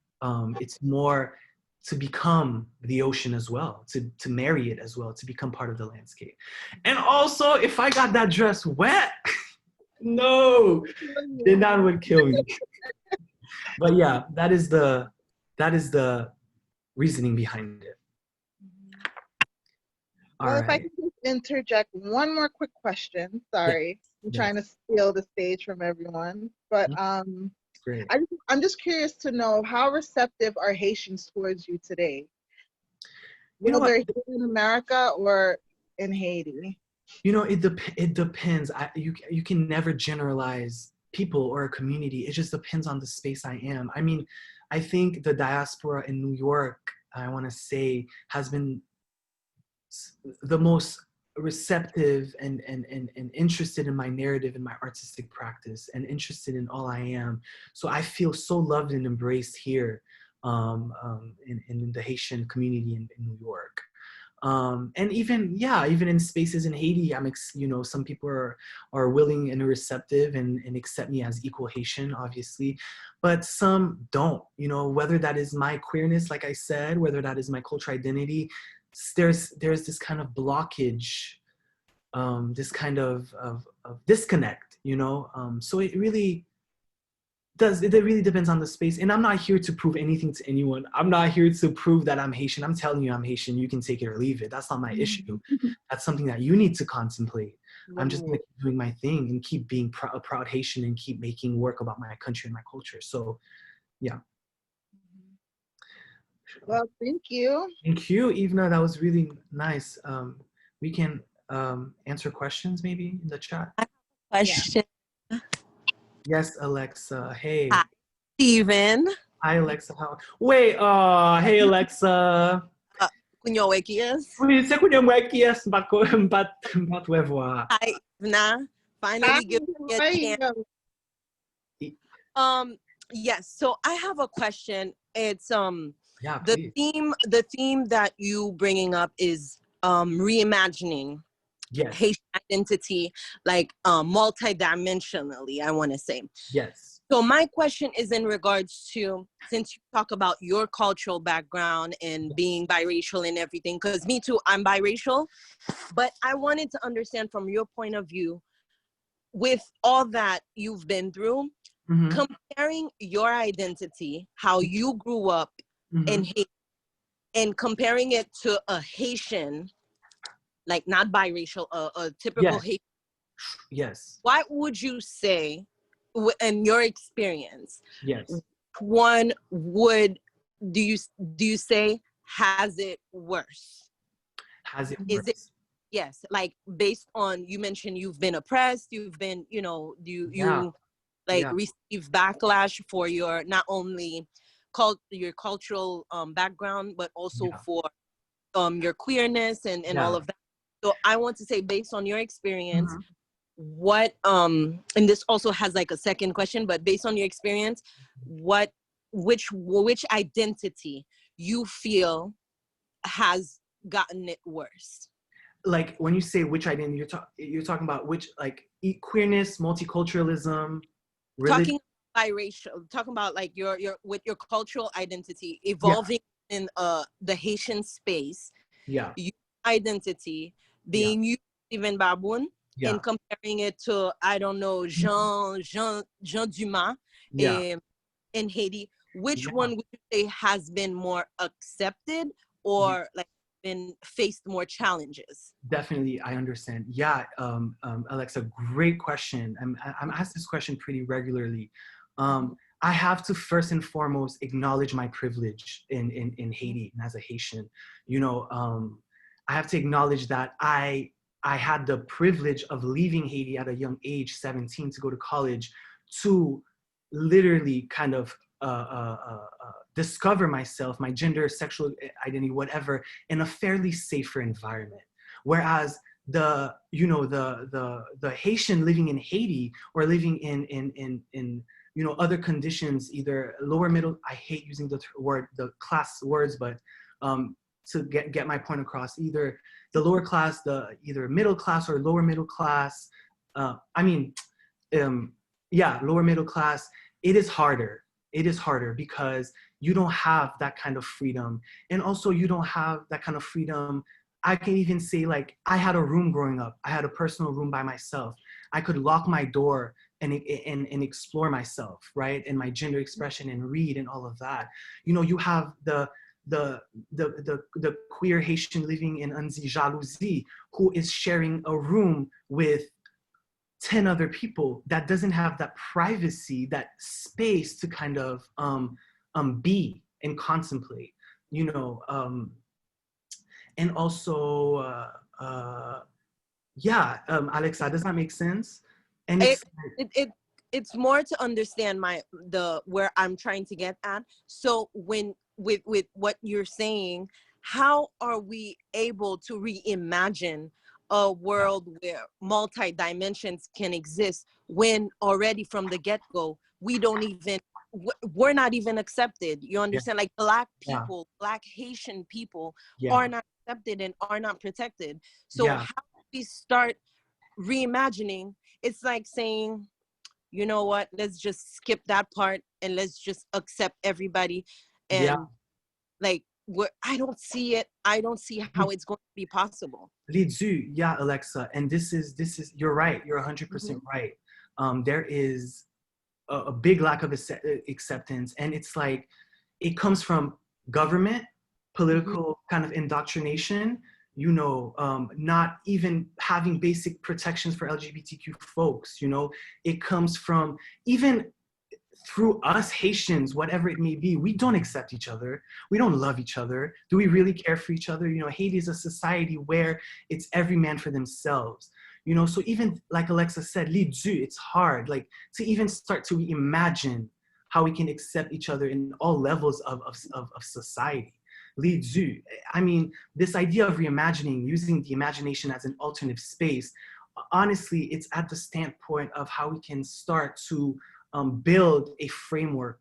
Speaker 1: It's more to become the ocean as well, to marry it as well, to become part of the landscape. And also, if I got that dress wet, no, then that would kill me. But yeah, that is the reasoning behind it.
Speaker 2: Well, if I can just interject one more quick question, sorry. I'm trying to steal the stage from everyone, but
Speaker 1: great.
Speaker 2: I'm just curious to know, how receptive are Haitians towards you today? Whether here in America or in Haiti?
Speaker 1: It depends. You can never generalize people or a community. It just depends on the space I am. I mean, I think the diaspora in New York, I want to say, has been the most receptive and interested in my narrative and my artistic practice, and interested in all I am. So I feel so loved and embraced here in the Haitian community in New York. And even in spaces in Haiti, some people are willing and receptive and accept me as equal Haitian, obviously, but some don't, whether that is my queerness, like I said, whether that is my cultural identity, there's this kind of blockage, this kind of disconnect, so it really depends on the space. And I'm not here to prove anything to anyone. I'm not here to prove that I'm Haitian. I'm telling you I'm Haitian. You can take it or leave it. That's not my issue. That's something that you need to contemplate. I'm just gonna keep doing my thing and keep being a proud Haitian and keep making work about my country and my culture. So yeah.
Speaker 2: Well, thank you.
Speaker 1: Thank you, Yvena. That was really nice. We can answer questions maybe in the chat.
Speaker 7: Question.
Speaker 1: Yes, Alexa. Hey.
Speaker 7: Hi, Steven.
Speaker 1: Hi, Alexa. Wait. Hey, Alexa.
Speaker 7: Kunyowekias.
Speaker 1: Oui, c'est kunyowekias. Bat voir.
Speaker 7: Hi, Yvena. Finally, give me a chance. Yes. So I have a question. It's
Speaker 1: Yeah,
Speaker 7: The
Speaker 1: please.
Speaker 7: theme that you bringing up is reimagining
Speaker 1: Yes.
Speaker 7: Haitian identity, like multidimensionally, I want to say.
Speaker 1: Yes.
Speaker 7: So my question is in regards to, since you talk about your cultural background and being biracial and everything, because me too, I'm biracial, but I wanted to understand from your point of view, with all that you've been through, comparing your identity, how you grew up in Haiti, and comparing it to a Haitian, like not biracial, a typical Haitian.
Speaker 1: Yes.
Speaker 7: What would you say, in your experience?
Speaker 1: Yes.
Speaker 7: One would do you say has it worse?
Speaker 1: Has it worse?
Speaker 7: Is it, yes, like based on, you mentioned you've been oppressed, you've been, you receive backlash for your, not only your cultural background, but also for your queerness and all of that. So I want to say, based on your experience, what and this also has like a second question, but based on your experience, which identity you feel has gotten it worse?
Speaker 1: Like when you say which identity, you're talking about which, like queerness, multiculturalism, religion?
Speaker 7: Talking biracial, talking about like your with your cultural identity evolving in the Haitian space.
Speaker 1: Yeah.
Speaker 7: Your identity being you, even Baboun, and comparing it to, I don't know, Jean Dumas in Haiti. Which one would you say has been more accepted, or like been faced more challenges?
Speaker 1: Definitely, I understand. Yeah, Alexa, great question. I'm asked this question pretty regularly. I have to first and foremost acknowledge my privilege in Haiti, and as a Haitian, I have to acknowledge that I had the privilege of leaving Haiti at a young age, 17, to go to college, to literally kind of discover myself, my gender, sexual identity, whatever, in a fairly safer environment. Whereas the Haitian living in Haiti, or living in other conditions, either lower middle, I hate using the class words, but to get my point across, either the lower class, either middle class or lower middle class, lower middle class, it is harder. It is harder because you don't have that kind of freedom. And also you don't have that kind of freedom. I can even say, like, I had a room growing up. I had a personal room by myself. I could lock my door and explore myself, right? And my gender expression, and read and all of that. You have the queer Haitian living in Unzi Jalousie, who is sharing a room with 10 other people, that doesn't have that privacy, that space to kind of be and contemplate, and also, Alexa, does that make sense? And
Speaker 7: it's more to understand where I'm trying to get at. So with what you're saying, how are we able to reimagine a world where multi-dimensions can exist, when already from the get-go we're not even accepted? You understand? Like Black people, Black Haitian people are not accepted and are not protected. So how do we start reimagining? It's like saying, you know what, let's just skip that part and let's just accept everybody. And like, I don't see it. I don't see how it's going to be possible.
Speaker 1: Yeah, Alexa. And this is, you're right. You're 100% right. There is a big lack of acceptance. And it's like, it comes from government, political kind of indoctrination, not even having basic protections for LGBTQ folks, it comes from even through us Haitians, whatever it may be. We don't accept each other. We don't love each other. Do we really care for each other? Haiti is a society where it's every man for themselves. So even like Alexa said, it's hard, like, to even start to imagine how we can accept each other in all levels of society. I mean, this idea of reimagining, using the imagination as an alternative space, honestly, it's at the standpoint of how we can start to build a framework,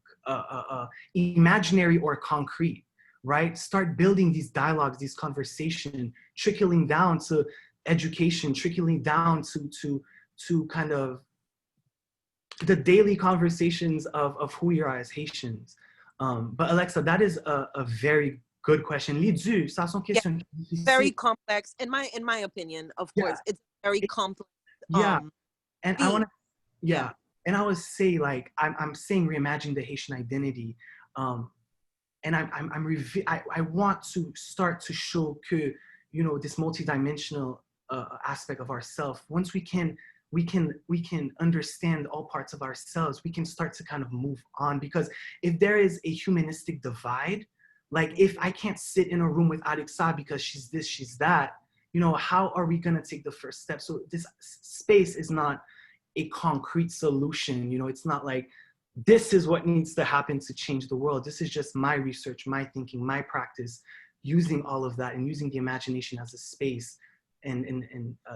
Speaker 1: imaginary or concrete, right? Start building these dialogues, these conversations, trickling down to education, trickling down to kind of the daily conversations of who we are as Haitians. But Alexa, that is a very good question. Lidu, ça sont
Speaker 7: Yeah,
Speaker 1: questions
Speaker 7: very complex. In my opinion, of course, it's very complex.
Speaker 1: Yeah, and I want to,
Speaker 7: Yeah.
Speaker 1: and I would say, like, I'm saying reimagining the Haitian identity, and I want to start to show que, you know, this multidimensional aspect of ourselves. Once we can understand all parts of ourselves, we can start to kind of move on. Because if there is a humanistic divide, like if I can't sit in a room with Alexa because she's this, she's that, you know, how are we gonna take the first step? So this space is not a concrete solution. You know, it's not like this is what needs to happen to change the world. This is just my research, my thinking, my practice, using all of that and using the imagination as a space and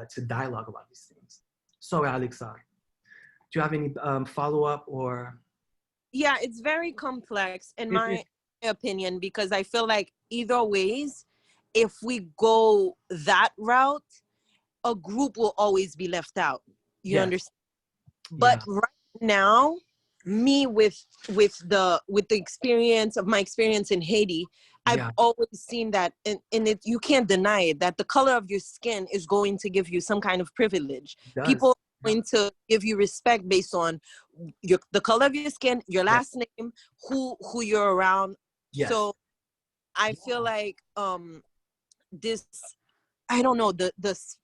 Speaker 1: to dialogue about these things. So Alexa, do you have any follow-up or?
Speaker 7: Yeah, it's very complex in my opinion, because I feel like either ways, if we go that route, a group will always be left out. You understand? But right now, me with the experience of my experience in Haiti, I've always seen that, and it, you can't deny it, that the color of your skin is going to give you some kind of privilege. People are going to give you respect based on the color of your skin, your last name, who you're around. So I feel like this, I don't know, this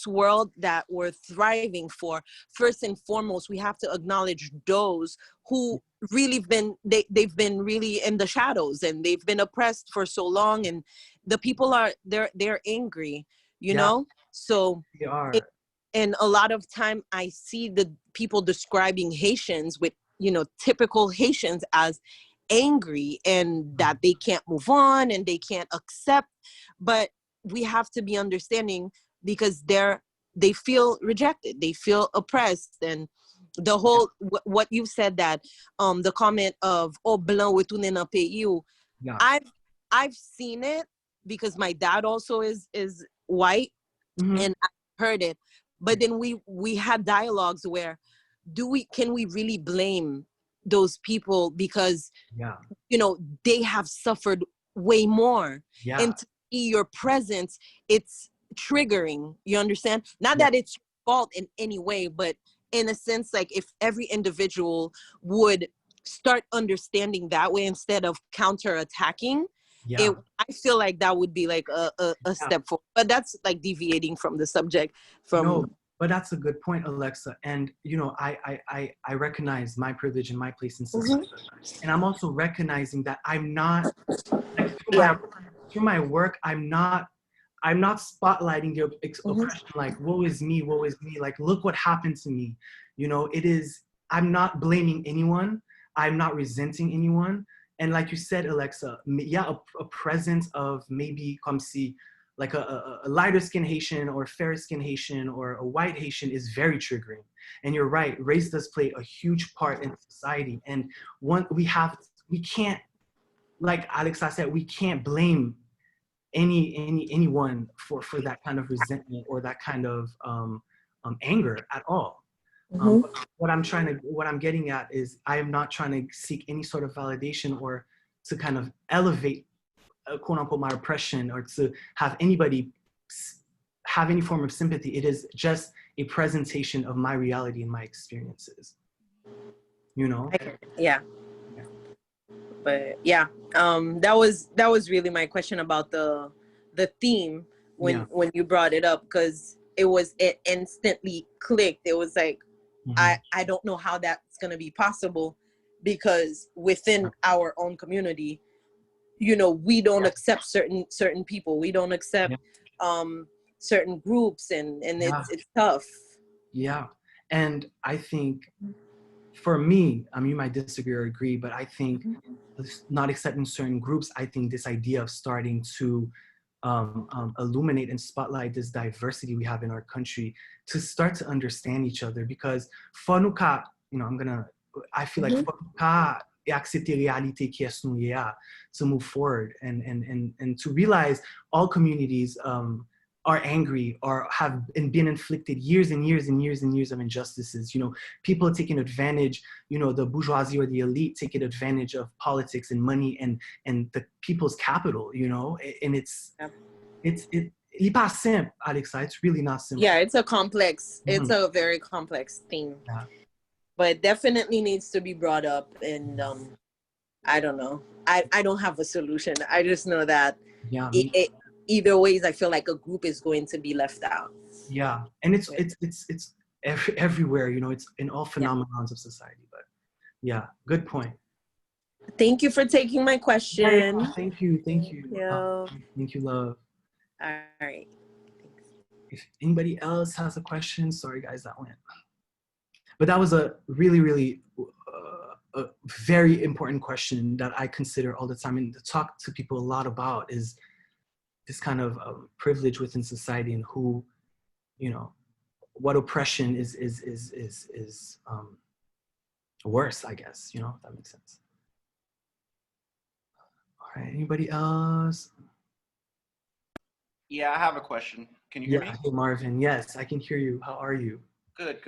Speaker 7: world that we're thriving for, first and foremost, we have to acknowledge those who really they've been really in the shadows, and they've been oppressed for so long, and the people are, they're angry, you know? So
Speaker 1: they are.
Speaker 7: And a lot of time I see the people describing Haitians with, you know, typical Haitians as angry, and that they can't move on and they can't accept. But we have to be understanding, because they feel rejected, they feel oppressed. And the whole what you said, that the comment of blanc retourner dans pays, I've seen it, because my dad also is white, and I heard it. But then we had dialogues where can we really blame those people, because you know, they have suffered way more, and to see your presence, it's triggering. You understand? Not that it's your fault in any way, but in a sense, like if every individual would start understanding that way instead of counterattacking, I feel like that would be like a step forward. But that's like deviating from the subject.
Speaker 1: No, but that's a good point, Alexa. And you know, I recognize my privilege and my place in society, and I'm also recognizing that I'm not, like, through my work, I'm not spotlighting the oppression, like woe is me, like look what happened to me. You know, I'm not blaming anyone, I'm not resenting anyone. And like you said, Alexa, a presence of maybe come see like a lighter skin Haitian or fairer skin Haitian or a white Haitian is very triggering. And you're right, race does play a huge part in society. And we can't, like Alexa said, we can't blame anyone for that kind of resentment or that kind of anger at all. What I'm getting at is I am not trying to seek any sort of validation or to kind of elevate quote unquote my oppression, or to have anybody have any form of sympathy. It is just a presentation of my reality and my experiences, you know?
Speaker 7: But that was really my question about the theme when you brought it up, because it instantly clicked. It was like, I don't know how that's going to be possible, because within our own community, you know, we don't accept certain people, we don't accept certain groups, and it's tough.
Speaker 1: And I think for me, I mean, you might disagree or agree, but I think not accepting certain groups, I think this idea of starting to illuminate and spotlight this diversity we have in our country, to start to understand each other. Because Fanuka, you know, I feel like Fanuka accepter réalité qui est nous ya, to move forward and to realize all communities are angry or have been inflicted years and years and years and years of injustices. You know, people taking advantage, you know, the bourgeoisie or the elite taking advantage of politics and money and the people's capital, you know, and it's pas simple, Alexa. It's really not simple.
Speaker 7: Yeah, it's a complex, it's a very complex thing.
Speaker 1: Yeah.
Speaker 7: But definitely needs to be brought up, and I don't know. I don't have a solution. I just know that either ways, I feel like a group is going to be left out.
Speaker 1: Yeah, and it's everywhere, you know, it's in all phenomenons of society. But yeah, good point.
Speaker 7: Thank you for taking my question.
Speaker 1: Thank you.
Speaker 7: Yeah.
Speaker 1: Thank you, love.
Speaker 7: All right.
Speaker 1: If anybody else has a question, sorry guys, that went. But that was a really a very important question that I consider all the time and to talk to people a lot about is this kind of privilege within society and who, you know, what oppression is worse, I guess, you know, if that makes sense. All right, anybody else?
Speaker 8: Yeah, I have a question. Can you hear me?
Speaker 1: Hey Marvin, yes, I can hear you. How are you?
Speaker 8: Good.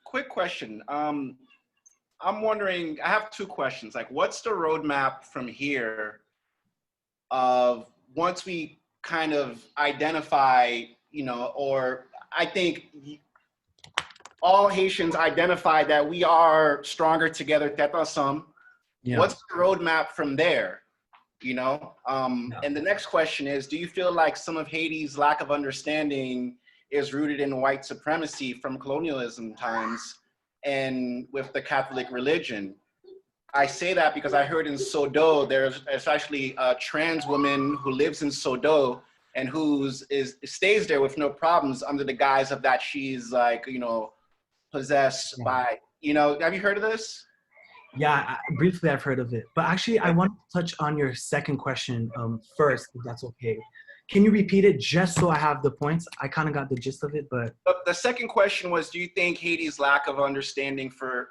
Speaker 8: Quick question. I'm wondering, I have two questions. Like, what's the roadmap from here of once we kind of identify, you know, or I think all Haitians identify that we are stronger together, tête ensemble. Yeah. What's the roadmap from there? You know, and the next question is, do you feel like some of Haiti's lack of understanding is rooted in white supremacy from colonialism times and with the Catholic religion? I say that because I heard in Vodou, there's actually a trans woman who lives in Vodou and stays there with no problems under the guise of that she's like, you know, possessed by, you know, have you heard of this?
Speaker 1: Yeah, briefly I've heard of it. But actually, I want to touch on your second question first, if that's okay. Can you repeat it just so I have the points? I kind of got the gist of it, but...
Speaker 8: The second question was, do you think Haiti's lack of understanding for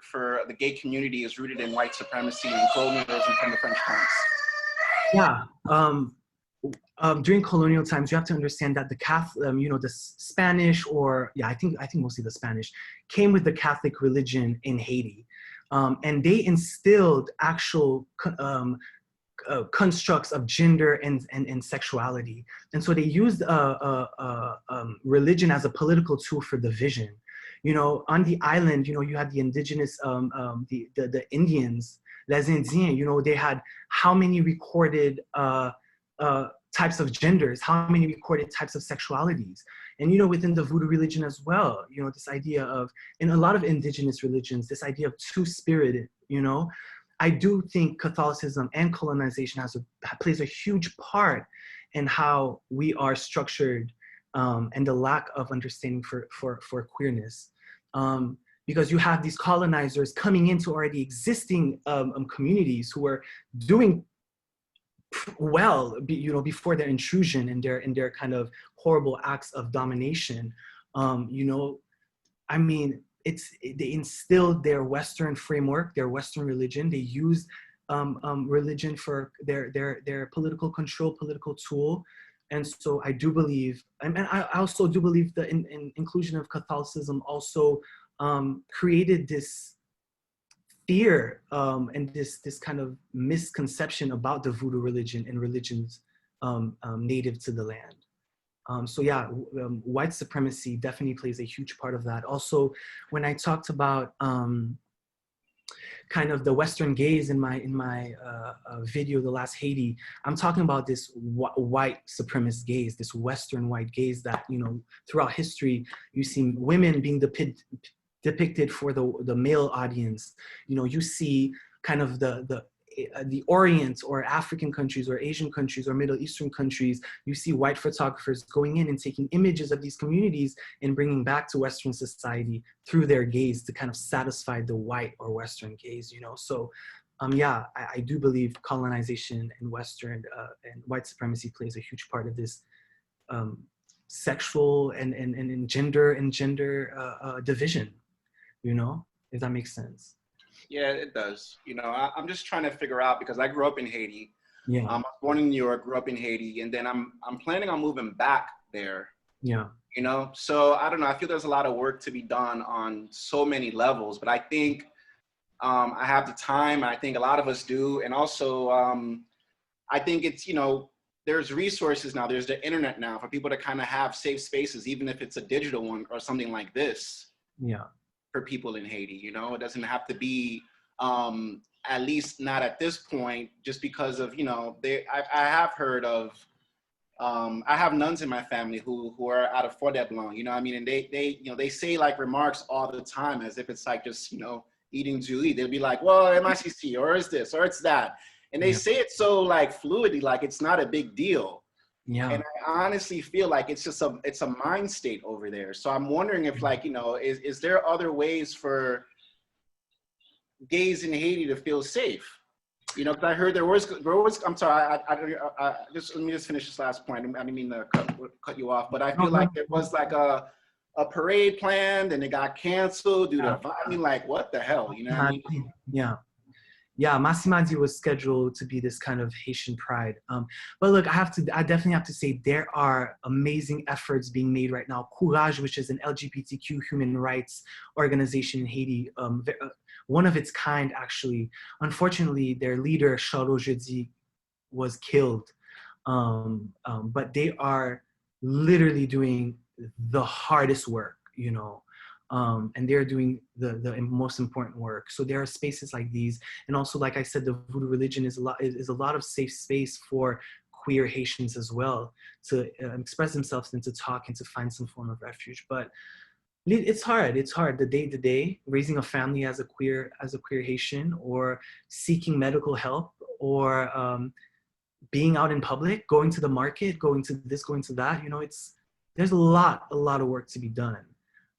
Speaker 8: the gay community is rooted in white supremacy and colonialism from the French times?
Speaker 1: Yeah. During colonial times, you have to understand that the Catholic, you know, the Spanish or, I think mostly the Spanish, came with the Catholic religion in Haiti. And they instilled actual constructs of gender and sexuality. And so they used religion as a political tool for division. You know, on the island, you know, you had the indigenous, the Indians, les Indiens, you know, they had how many recorded types of genders, how many recorded types of sexualities. And, you know, within the Vodou religion as well, you know, this idea of, in a lot of indigenous religions, this idea of two-spirited, you know, I do think Catholicism and colonization plays a huge part in how we are structured and the lack of understanding for queerness. Because you have these colonizers coming into already existing communities who are doing well, you know, before their intrusion and their kind of horrible acts of domination. You know, I mean, they instilled their Western framework, their Western religion. They used religion for their political control, political tool. And so I do believe, and I also do believe the inclusion of Catholicism also created this fear and this kind of misconception about the Vodou religion and religions native to the land. So yeah, white supremacy definitely plays a huge part of that. Also, when I talked about kind of the Western gaze in my video, The Last Haiti, I'm talking about this white supremacist gaze, this Western white gaze that, you know, throughout history, you see women being depicted for the male audience. You know, you see kind of the Orient or African countries or Asian countries or Middle Eastern countries, you see white photographers going in and taking images of these communities and bringing back to Western society through their gaze to kind of satisfy the white or Western gaze, you know? So yeah, I do believe colonization and Western and white supremacy plays a huge part of this sexual and gender division, you know, if that makes sense.
Speaker 8: Yeah, it does. You know, I'm just trying to figure out, because I grew up in Haiti.
Speaker 1: Yeah.
Speaker 8: I was born in New York, grew up in Haiti, and then I'm planning on moving back there.
Speaker 1: Yeah.
Speaker 8: You know, so I don't know. I feel there's a lot of work to be done on so many levels, but I think I have the time. I think a lot of us do, and also I think it's, you know, there's resources now. There's the internet now for people to kind of have safe spaces, even if it's a digital one or something like this.
Speaker 1: Yeah.
Speaker 8: For people in Haiti, you know, it doesn't have to be, at least not at this point, just because of, you know, I have heard of, I have nuns in my family who are out of Fort Blanc, you know what I mean? And they, you know, they say like remarks all the time as if it's like just, you know, eating Julie. They'll be like, well, MICC, or it's this, or it's that. And they say it so like fluidly, like it's not a big deal.
Speaker 1: Yeah.
Speaker 8: And I honestly feel like it's just it's a mind state over there. So I'm wondering if, like, you know, is there other ways for gays in Haiti to feel safe? You know, because I heard there was, I'm sorry, let me just finish this last point. I didn't mean to cut you off, but I feel like there was like a parade planned and it got canceled due to, I mean, like, what the hell, you know what I mean?
Speaker 1: Yeah. Yeah, Masimadi was scheduled to be this kind of Haitian pride. But look, I definitely have to say there are amazing efforts being made right now. Courage, which is an LGBTQ human rights organization in Haiti, one of its kind, actually. Unfortunately, their leader, Charles Jeudi, was killed. But they are literally doing the hardest work, you know. And they're doing the most important work. So there are spaces like these, and also, like I said, the Vodou religion is a lot of safe space for queer Haitians as well to express themselves and to talk and to find some form of refuge. But it's hard. It's hard. The day raising a family as a queer Haitian, or seeking medical help, or being out in public, going to the market, going to this, going to that. You know, there's a lot of work to be done.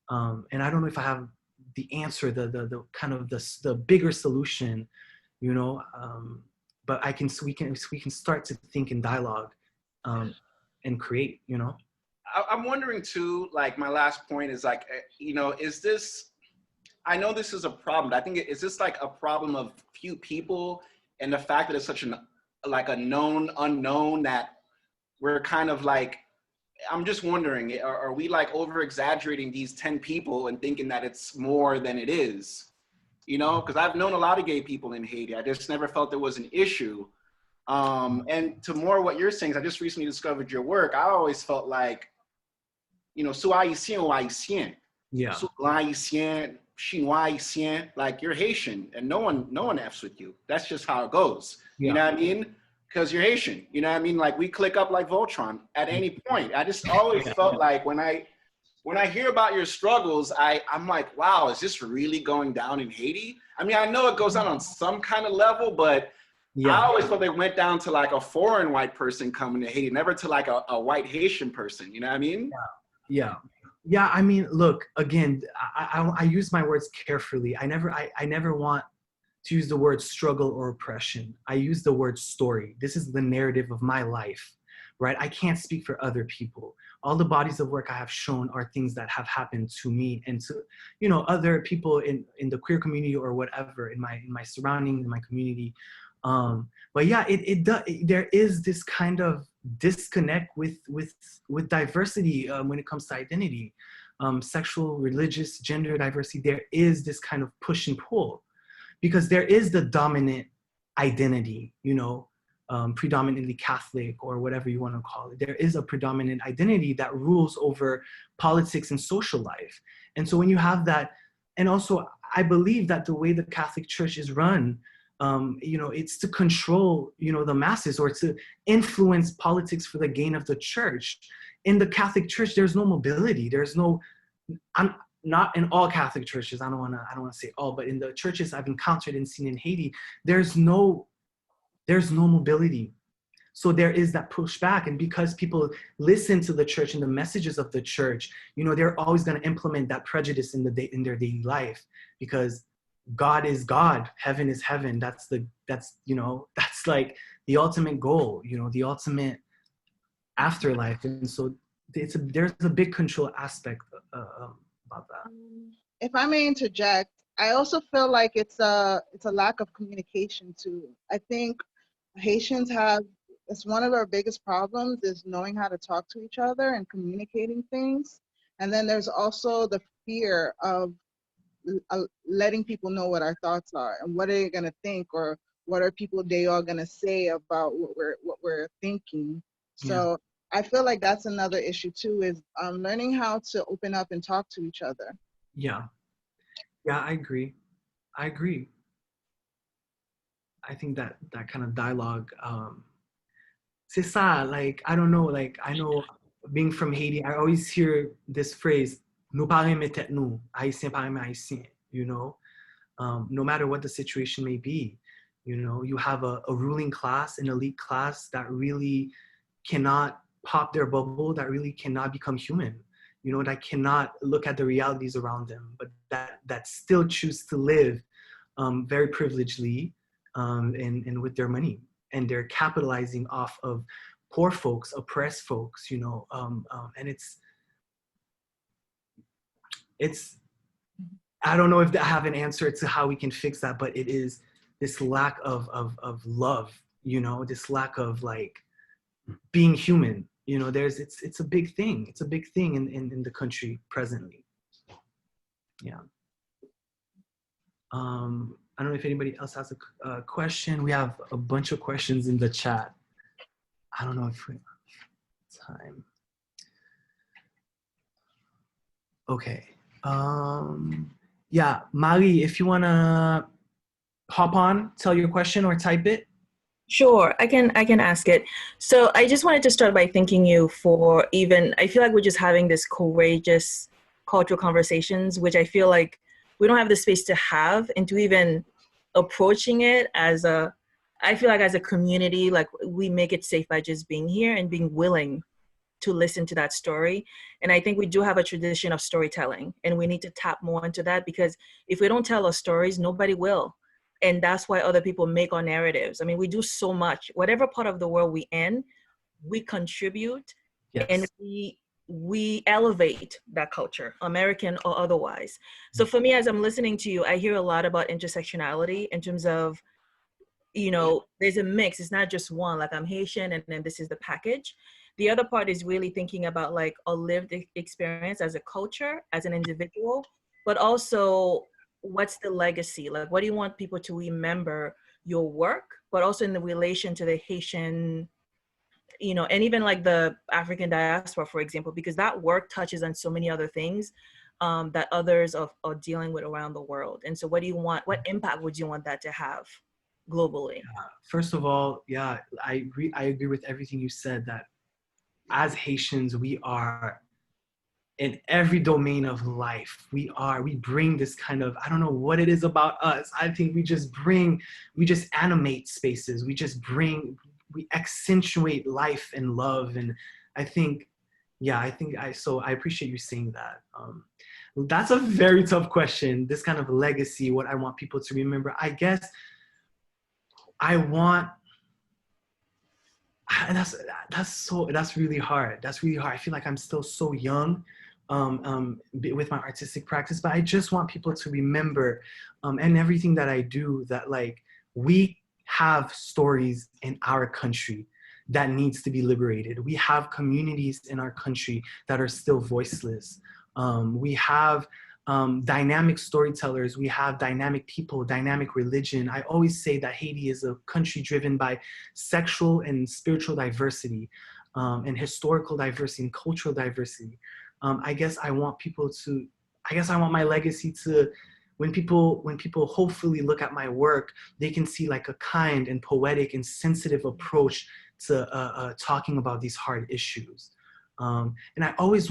Speaker 1: And I don't know if I have the answer, the kind of the bigger solution, you know, but we can start to think in dialogue, and create, you know.
Speaker 8: I'm wondering too, like my last point is like, you know, is this, I know this is a problem, but I think is this like a problem of few people, and the fact that it's such like a known unknown that we're kind of like, I'm just wondering, are we like over exaggerating these 10 people and thinking that it's more than it is? You know, because I've known a lot of gay people in Haiti. I just never felt there was an issue. And to more what you're saying, I just recently discovered your work. I always felt like, you know, sous haïtien ou haïtien.
Speaker 1: Yeah.
Speaker 8: Sous haïtien, chinois haïtien, like you're Haitian and no one F's with you. That's just how it goes. Yeah. You know what I mean? Because you're Haitian, you know what I mean? Like we click up like Voltron at any point. I just always felt like when I hear about your struggles, I'm like, wow, is this really going down in Haiti? I mean, I know it goes on some kind of level, but I always thought they went down to like a foreign white person coming to Haiti, never to like a white Haitian person, you know what I mean?
Speaker 1: Yeah. I mean, look, again, I use my words carefully. I never want to use the word struggle or oppression. I use the word story. This is the narrative of my life, right? I can't speak for other people. All the bodies of work I have shown are things that have happened to me and to, you know, other people in the queer community or whatever, in my surroundings, in my community. But yeah, there is this kind of disconnect with diversity when it comes to identity, sexual, religious, gender diversity. There is this kind of push and pull, because there is the dominant identity, you know, predominantly Catholic or whatever you want to call it. There is a predominant identity that rules over politics and social life. And so when you have that, and also I believe that the way the Catholic Church is run, you know, it's to control, you know, the masses, or to influence politics for the gain of the church. In the Catholic Church, there's no mobility. There's no, not in all Catholic churches, I don't want to say all, but in the churches I've encountered and seen in Haiti, there's no mobility. So there is that pushback, and because people listen to the church and the messages of the church, you know, they're always going to implement that prejudice in their daily life, because God is God, heaven is heaven. That's you know, that's like the ultimate goal, you know, the ultimate afterlife. And so there's a big control aspect about that.
Speaker 2: If I may interject, I also feel like it's a lack of communication too. I think Haitians have, it's one of our biggest problems is knowing how to talk to each other and communicating things. And then there's also the fear of letting people know what our thoughts are and what are they gonna think, or what are people they are gonna say about what we're thinking.
Speaker 1: Yeah.
Speaker 2: So I feel like that's another issue too, is learning how to open up and talk to each other.
Speaker 1: Yeah. Yeah, I agree. I agree. I think that kind of dialogue, c'est ça, like, I don't know, like, I know being from Haiti, I always hear this phrase, nous parlons mais tête nous, Haïtien parlons mais Haïtien, you know? No matter what the situation may be, you know, you have a ruling class, an elite class that really cannot pop their bubble, that really cannot become human, you know, that cannot look at the realities around them, but that still choose to live very privilegedly and with their money. And they're capitalizing off of poor folks, oppressed folks, you know, and it's, I don't know if I have an answer to how we can fix that, but it is this lack of love, you know, this lack of like being human, you know, it's a big thing. It's a big thing in the country presently. Yeah. I don't know if anybody else has a question. We have a bunch of questions in the chat. I don't know if we have time. Okay. Yeah, Mari, if you wanna hop on, tell your question or type it.
Speaker 9: Sure, I can ask it. So I just wanted to start by thanking you for I feel like we're just having this courageous cultural conversations, which I feel like we don't have the space to have, and to even approaching it I feel like as a community, like we make it safe by just being here and being willing to listen to that story. And I think we do have a tradition of storytelling, and we need to tap more into that, because if we don't tell our stories, nobody will. And that's why other people make our narratives. I mean, we do so much. Whatever part of the world we in, we contribute. Yes. And we elevate that culture, American or otherwise. So for me, as I'm listening to you, I hear a lot about intersectionality in terms of, you know, there's a mix. It's not just one, like I'm Haitian and then this is the package. The other part is really thinking about like a lived experience as a culture, as an individual, but also what's the legacy? Like, what do you want people to remember your work, but also in the relation to the Haitian, you know, and even like the African diaspora, for example, because that work touches on so many other things that others are dealing with around the world. And so what do you want, what impact would you want that to have globally?
Speaker 1: First of all, yeah, I agree with everything you said, that as Haitians, we are in every domain of life. We bring this kind of, I don't know what it is about us. I think we just animate spaces. We accentuate life and love. And I think, yeah, so I appreciate you saying that. That's a very tough question. This kind of legacy, what I want people to remember. I guess that's really hard. That's really hard. I feel like I'm still so young with my artistic practice, but I just want people to remember and everything that I do, that like we have stories in our country that needs to be liberated. We have communities in our country that are still voiceless. We have dynamic storytellers, we have dynamic people, dynamic religion. I always say that Haiti is a country driven by sexual and spiritual diversity, and historical diversity and cultural diversity. I guess I want my legacy to, when people hopefully look at my work, they can see like a kind and poetic and sensitive approach to talking about these hard issues. And I always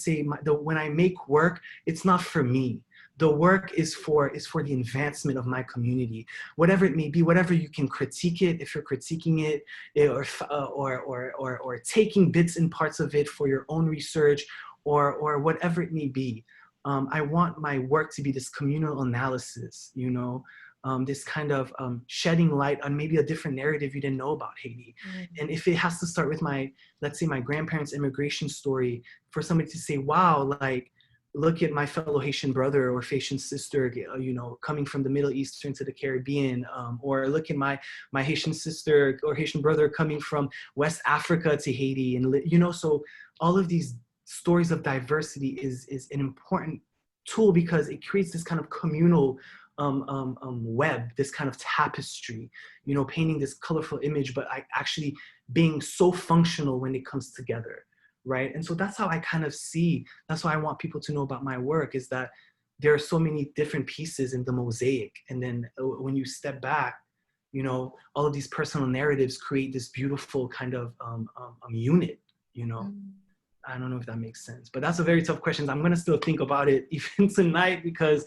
Speaker 1: say when I make work, it's not for me. The work is for the advancement of my community, whatever it may be, whatever you can critique it, if you're critiquing it, or taking bits and parts of it for your own research, or whatever it may be. I want my work to be this communal analysis, you know, this kind of shedding light on maybe a different narrative you didn't know about Haiti. Mm-hmm. And if it has to start with let's say my grandparents' immigration story, for somebody to say, wow, like look at my fellow Haitian brother or Haitian sister, you know, coming from the Middle Eastern to the Caribbean, or look at my Haitian sister or Haitian brother coming from West Africa to Haiti, and you know, so all of these stories of diversity is an important tool because it creates this kind of communal web, this kind of tapestry, you know, painting this colorful image, but actually being so functional when it comes together. Right. And so that's how I kind of see, that's why I want people to know about my work, is that there are so many different pieces in the mosaic. And then when you step back, you know, all of these personal narratives create this beautiful kind of unit, you know. I don't know if that makes sense, but that's a very tough question. I'm going to still think about it even tonight, because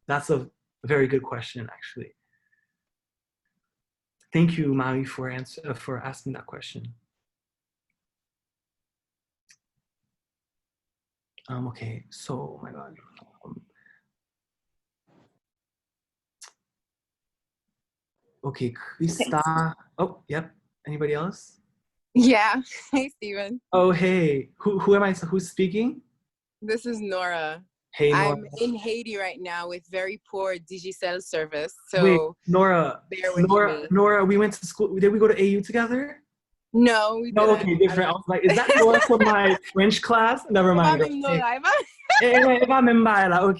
Speaker 1: that's a very good question, actually. Thank you, Maui, for asking that question. Okay, so, oh my God. Okay, Krista. Oh, yep. Anybody else?
Speaker 10: Yeah. Hey, Steven.
Speaker 1: Oh, hey. Who am I? Who's speaking?
Speaker 10: This is Nora.
Speaker 1: Hey, Nora.
Speaker 10: I'm in Haiti right now with very poor Digicel service. So
Speaker 1: wait, Nora.
Speaker 10: Bear with me.
Speaker 1: Nora, we went to school. Did we go to AU together?
Speaker 10: No, we didn't.
Speaker 1: No, okay, different. I was like, is that Nora from my French class? Never mind. Okay,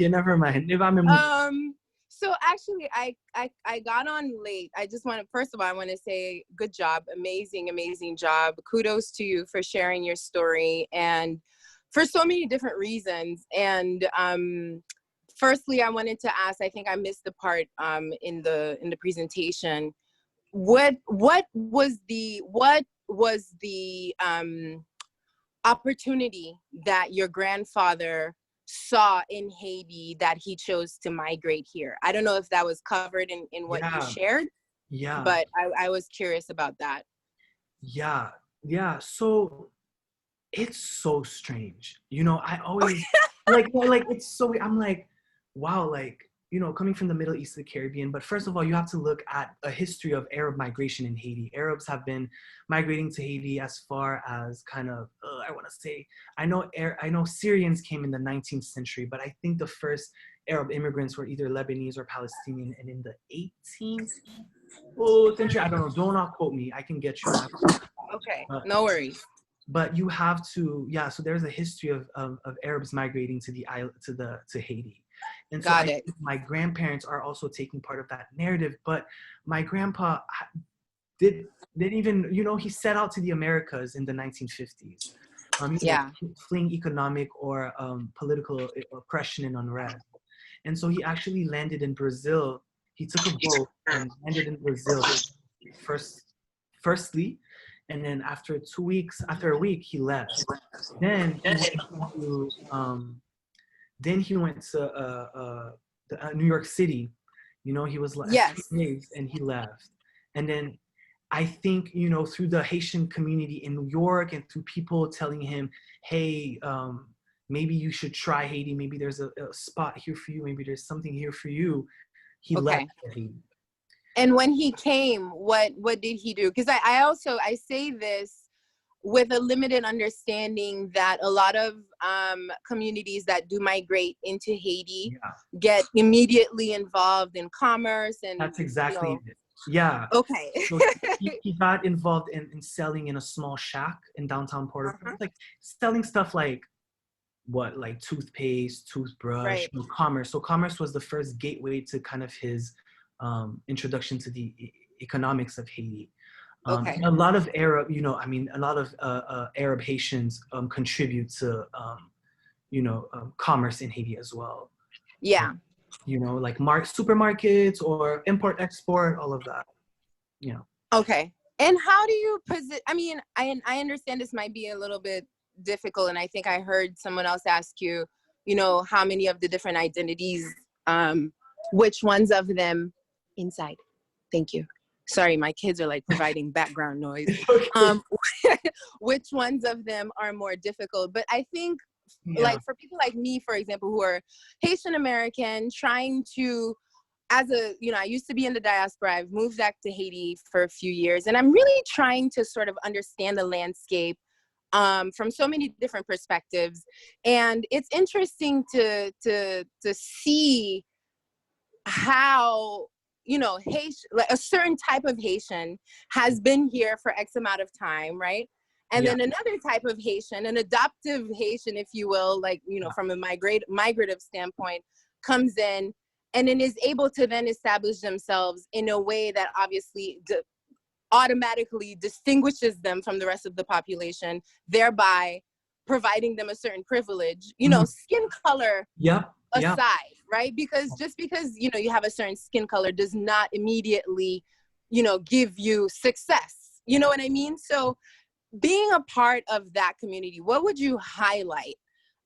Speaker 1: never mind.
Speaker 10: So actually, I got on late. I just want to, first of all, I want to say good job, amazing job. Kudos to you for sharing your story, and for so many different reasons. And firstly, I wanted to ask, I think I missed the part in the presentation. What was the opportunity that your grandfather saw in Haiti that he chose to migrate here? I don't know if that was covered in what you shared.
Speaker 1: Yeah.
Speaker 10: But I was curious about that.
Speaker 1: Yeah. So it's so strange. You know, I always like it's so, I'm like, wow, like, you know, coming from the Middle East to the Caribbean. But first of all, you have to look at a history of Arab migration in Haiti. Arabs have been migrating to Haiti as far as kind of, I want to say, I know Syrians came in the 19th century, but I think the first Arab immigrants were either Lebanese or Palestinian. And in the 18th century, I don't know, don't not quote me. I can get you.
Speaker 10: Okay, no worries.
Speaker 1: But you have to, so there's a history of Arabs migrating to Haiti. And so my grandparents are also taking part of that narrative, but my grandpa didn't even, you know, he set out to the Americas in the 1950s. Fleeing economic or political oppression and unrest. And so he actually landed in Brazil. He took a boat and landed in Brazil firstly. And then after a week, he left. Then he went to New York City. You know, he was like 2 days and he left. And then I think, you know, through the Haitian community in New York and through people telling him, hey, maybe you should try Haiti. Maybe there's a spot here for you. Maybe there's something here for you. He left Haiti.
Speaker 10: And when he came, what did he do? Because I say this with a limited understanding that a lot of communities that do migrate into Haiti get immediately involved in commerce. And
Speaker 1: that's exactly it. Yeah.
Speaker 10: Okay.
Speaker 1: So he got involved in selling in a small shack in downtown Port-au-Prince, like selling stuff like toothpaste, toothbrush, commerce. So commerce was the first gateway to kind of his introduction to the economics of Haiti. A lot of Arab, you know, I mean, a lot of Arab Haitians contribute to, commerce in Haiti as well.
Speaker 10: Yeah.
Speaker 1: You know, like supermarkets or import export, all of that. You know.
Speaker 10: Okay. And how do you I mean, I understand this might be a little bit difficult, and I think I heard someone else ask you, you know, how many of the different identities, which ones of them inside. Thank you. Sorry, my kids are like providing background noise. Which ones of them are more difficult? But I think like for people like me, for example, who are Haitian American, trying to, I used to be in the diaspora. I've moved back to Haiti for a few years, and I'm really trying to sort of understand the landscape from so many different perspectives. And it's interesting to see how, you know, Haitian, like a certain type of Haitian has been here for X amount of time, right? And then another type of Haitian, an adoptive Haitian, if you will, like, you know, from a migrative standpoint, comes in and then is able to then establish themselves in a way that obviously automatically distinguishes them from the rest of the population, thereby providing them a certain privilege, you know, skin color aside, right? Because just because, you know, you have a certain skin color does not immediately, you know, give you success. You know what I mean? So being a part of that community, what would you highlight?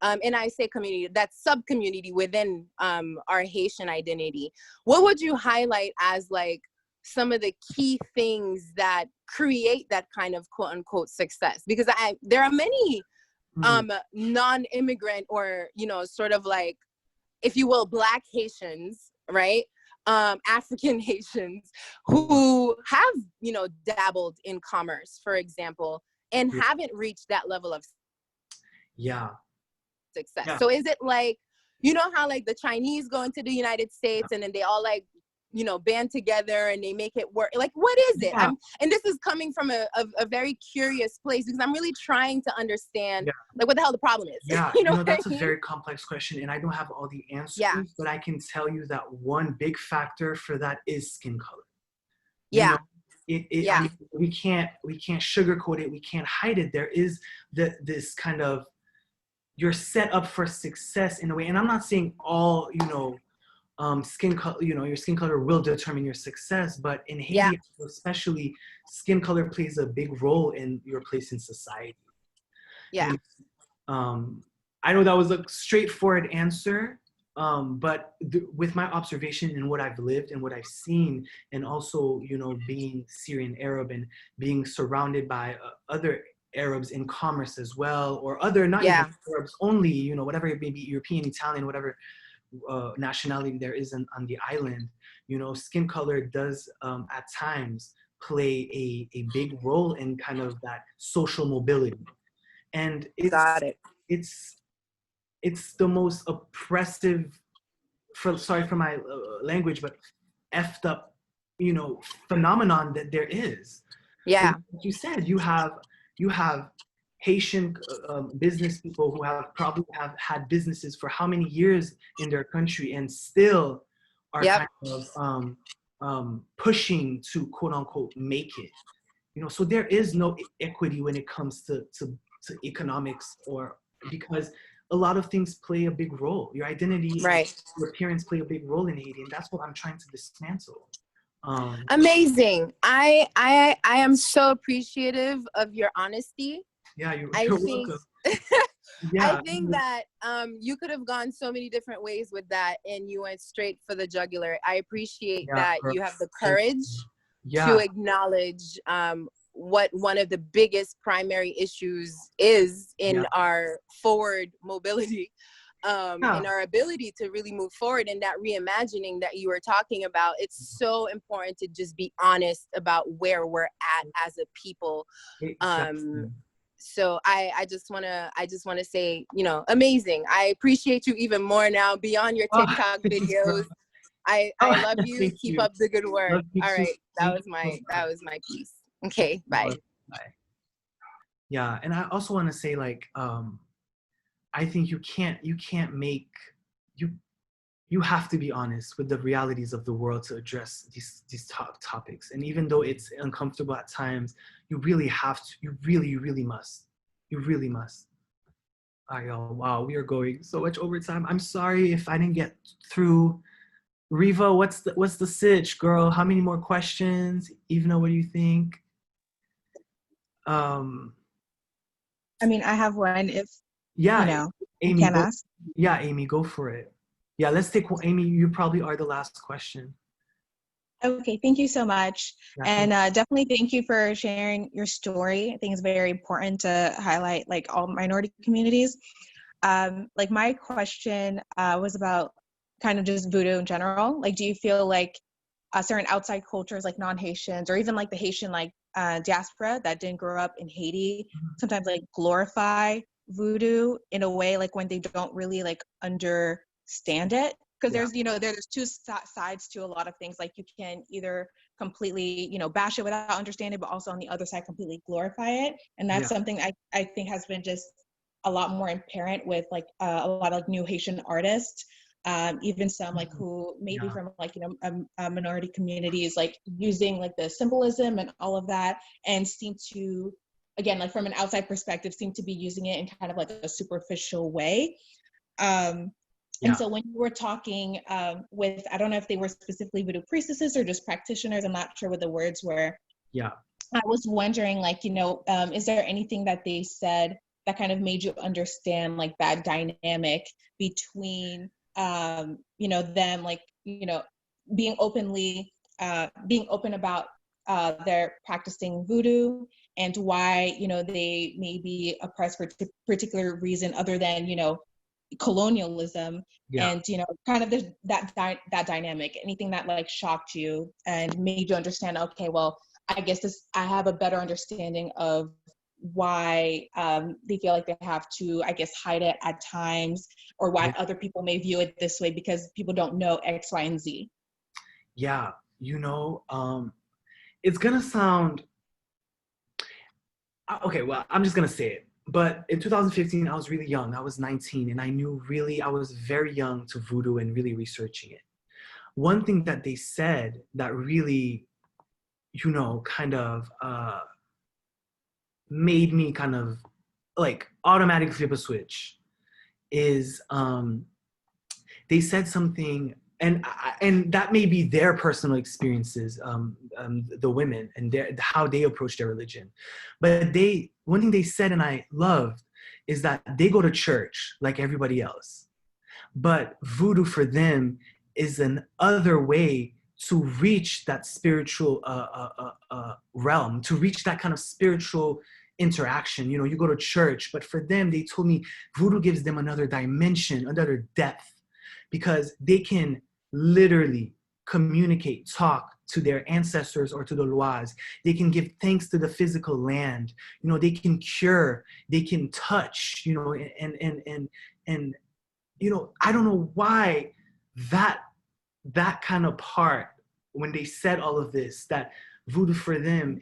Speaker 10: And I say community, that sub-community within our Haitian identity. What would you highlight as like some of the key things that create that kind of quote unquote success? Because there are many non-immigrant or, you know, sort of like, if you will, Black Haitians, right? African Haitians who have, you know, dabbled in commerce, for example, and haven't reached that level of success. So is it like, you know how like the Chinese go into the United States and then they all like, you know, band together and they make it work? Like, what is it? And this is coming from a very curious place, because I'm really trying to understand like what the hell the problem is.
Speaker 1: You know, that's a very complex question, and I don't have all the answers, but I can tell you that one big factor for that is skin color. You know, I mean, we can't sugarcoat it, we can't hide it. There is this kind of, you're set up for success in a way, and I'm not saying all, you know, skin color, you know, your skin color will determine your success, but in Haiti especially, skin color plays a big role in your place in society. And, I know that was a straightforward answer, but with my observation and what I've lived and what I've seen, and also, you know, being Syrian Arab and being surrounded by other Arabs in commerce as well, or other, not even Arabs only, you know, whatever it may be, European, Italian, whatever nationality there is on the island, you know, skin color does at times play a big role in kind of that social mobility. And it's the most oppressive, sorry for my language, but effed up, you know, phenomenon that there is. Like you said, you have Haitian business people who probably have had businesses for how many years in their country and still are kind of pushing to quote unquote make it. You know, so there is no equity when it comes to economics, or because a lot of things play a big role. Your identity, your appearance play a big role in Haiti, and that's what I'm trying to dismantle.
Speaker 10: Amazing. I am so appreciative of your honesty. You're welcome. I think that you could have gone so many different ways with that, and you went straight for the jugular. I appreciate that you have the courage to acknowledge what one of the biggest primary issues is in our forward mobility, and our ability to really move forward, and that reimagining that you were talking about. It's so important to just be honest about where we're at as a people. So I just wanna say, you know, amazing. I appreciate you even more now beyond your TikTok videos. I love you. Keep up the good work. All right, that was my piece. Okay, bye.
Speaker 1: Yeah, and I also want to say, like, I think you have to be honest with the realities of the world to address these topics. And even though it's uncomfortable at times, you really have to. You really must. You really must. Wow, we are going so much overtime. I'm sorry if I didn't get through. Riva, what's the sitch, girl? How many more questions? Yvena, what do you think?
Speaker 11: I mean, I have one if,
Speaker 1: you
Speaker 11: know,
Speaker 1: Amy,
Speaker 11: can ask.
Speaker 1: Yeah, Amy, go for it. Yeah, let's take Amy. You probably are the last question.
Speaker 11: Okay, thank you so much. And definitely thank you for sharing your story. I think it's very important to highlight like all minority communities. Like my question was about kind of just Vodou in general. Like, do you feel like certain outside cultures like non-Haitians, or even like the Haitian like diaspora that didn't grow up in Haiti sometimes like glorify voodoo in a way, like when they don't really like understand it. Because there's, you know, there's two sides to a lot of things. Like you can either completely, you know, bash it without understanding, but also on the other side completely glorify it. And that's something I think has been just a lot more apparent with like a lot of like new Haitian artists, even some like who maybe from like, you know, minority communities, like using like the symbolism and all of that, and seem to, again, like from an outside perspective, seem to be using it in kind of like a superficial way. And so when you were talking with, I don't know if they were specifically voodoo priestesses or just practitioners, I'm not sure what the words were.
Speaker 1: Yeah.
Speaker 11: I was wondering, like, you know, is there anything that they said that kind of made you understand like that dynamic between, you know, them, like, you know, being open about their practicing voodoo, and why, you know, they may be oppressed for a particular reason other than, you know, colonialism, and, you know, kind of that dynamic, anything that like shocked you and made you understand, okay, well, I guess I have a better understanding of why they feel like they have to, I guess, hide it at times, or why other people may view it this way because people don't know X, Y, and Z.
Speaker 1: Yeah, you know, it's gonna sound, okay, well, I'm just gonna say it. But in 2015, I was really young. I was 19, and I was very young to voodoo and really researching it. One thing that they said that really, you know, kind of made me kind of like automatically flip a switch is they said something, and that may be their personal experiences, the women, and how they approach their religion. But one thing they said, and I loved, is that they go to church like everybody else. But voodoo for them is an other way to reach that spiritual realm, to reach that kind of spiritual interaction. You know, you go to church, but for them, they told me voodoo gives them another dimension, another depth, because they can literally communicate, talk to their ancestors or to the lois. They can give thanks to the physical land. You know, they can cure, they can touch, you know, and you know, I don't know why that kind of part, when they said all of this, that voodoo for them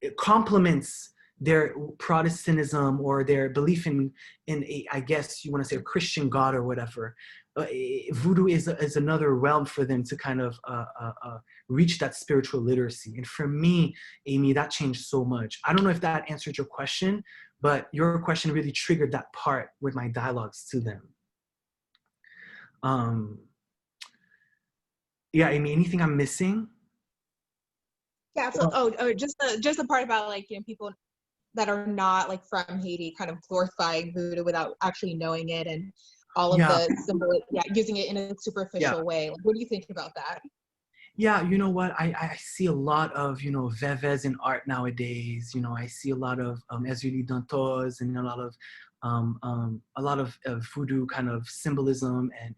Speaker 1: it complements their Protestantism or their belief in a, I guess you want to say, a Christian God or whatever. Voodoo is another realm for them to kind of reach that spiritual literacy. And for me, Amy, that changed so much. I don't know if that answered your question, but your question really triggered that part with my dialogues to them. Yeah, Amy, anything I'm missing?
Speaker 11: Yeah, so, just the part about like, you know, people that are not like from Haiti kind of glorifying voodoo without actually knowing it, and all of the symbol, using it in a superficial way. Like, what do you think about that?
Speaker 1: Yeah, you know what? I see a lot of, you know, veves in art nowadays. You know, I see a lot of ezuli dantos and a lot of voodoo kind of symbolism and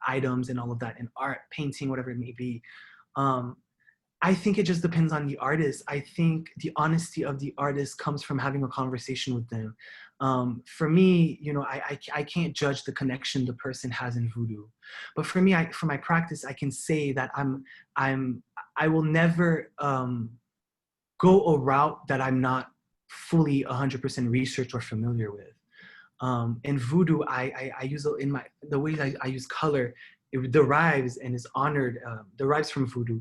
Speaker 1: items and all of that in art, painting, whatever it may be. I think it just depends on the artist. I think the honesty of the artist comes from having a conversation with them. For me, you know, I can't judge the connection the person has in voodoo. But for me, for my practice, I can say that I will never go a route that I'm not fully 100% researched or familiar with. In voodoo, I use the way I use color, it derives and is honored, derives from voodoo.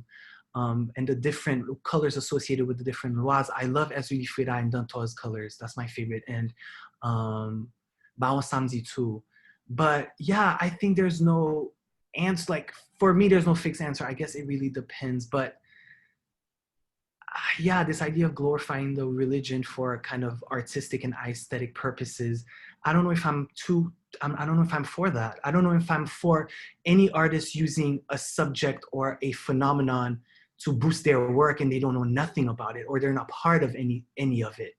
Speaker 1: And the different colors associated with the different lois. I love ezuli fira and danto's colors. That's my favorite. And Baboun samedi too. But yeah, I think there's no answer. Like, for me, there's no fixed answer. I guess it really depends. But yeah, this idea of glorifying the religion for kind of artistic and aesthetic purposes, I don't know if I'm for that. I don't know if I'm for any artist using a subject or a phenomenon to boost their work and they don't know nothing about it, or they're not part of any of it,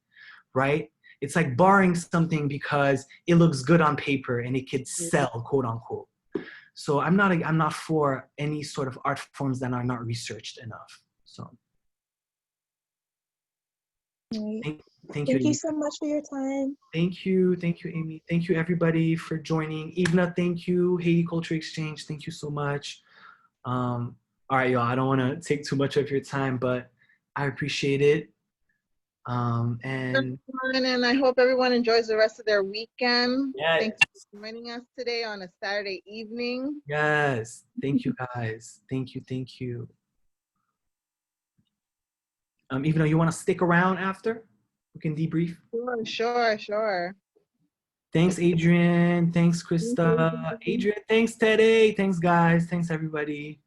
Speaker 1: right? It's like borrowing something because it looks good on paper and it could sell, quote unquote. So I'm not for any sort of art forms that are not researched enough. So Thank you,
Speaker 11: Thank you
Speaker 1: Amy.
Speaker 11: so much for your time.
Speaker 1: Thank you, Amy. Thank you, everybody, for joining. Yvena, thank you. Haiti Culture Exchange, thank you so much. All right, y'all, I don't want to take too much of your time, but I appreciate it. And
Speaker 2: I hope everyone enjoys the rest of their weekend.
Speaker 1: yes.
Speaker 2: Thanks for joining us today on a Saturday evening.
Speaker 1: Yes, thank you, guys. Thank you. Even though you want to stick around after, we can debrief.
Speaker 2: Sure.
Speaker 1: Thanks, Adrian. Thanks, Krista. Adrian, thanks, Teddy. Thanks, guys. Thanks, everybody.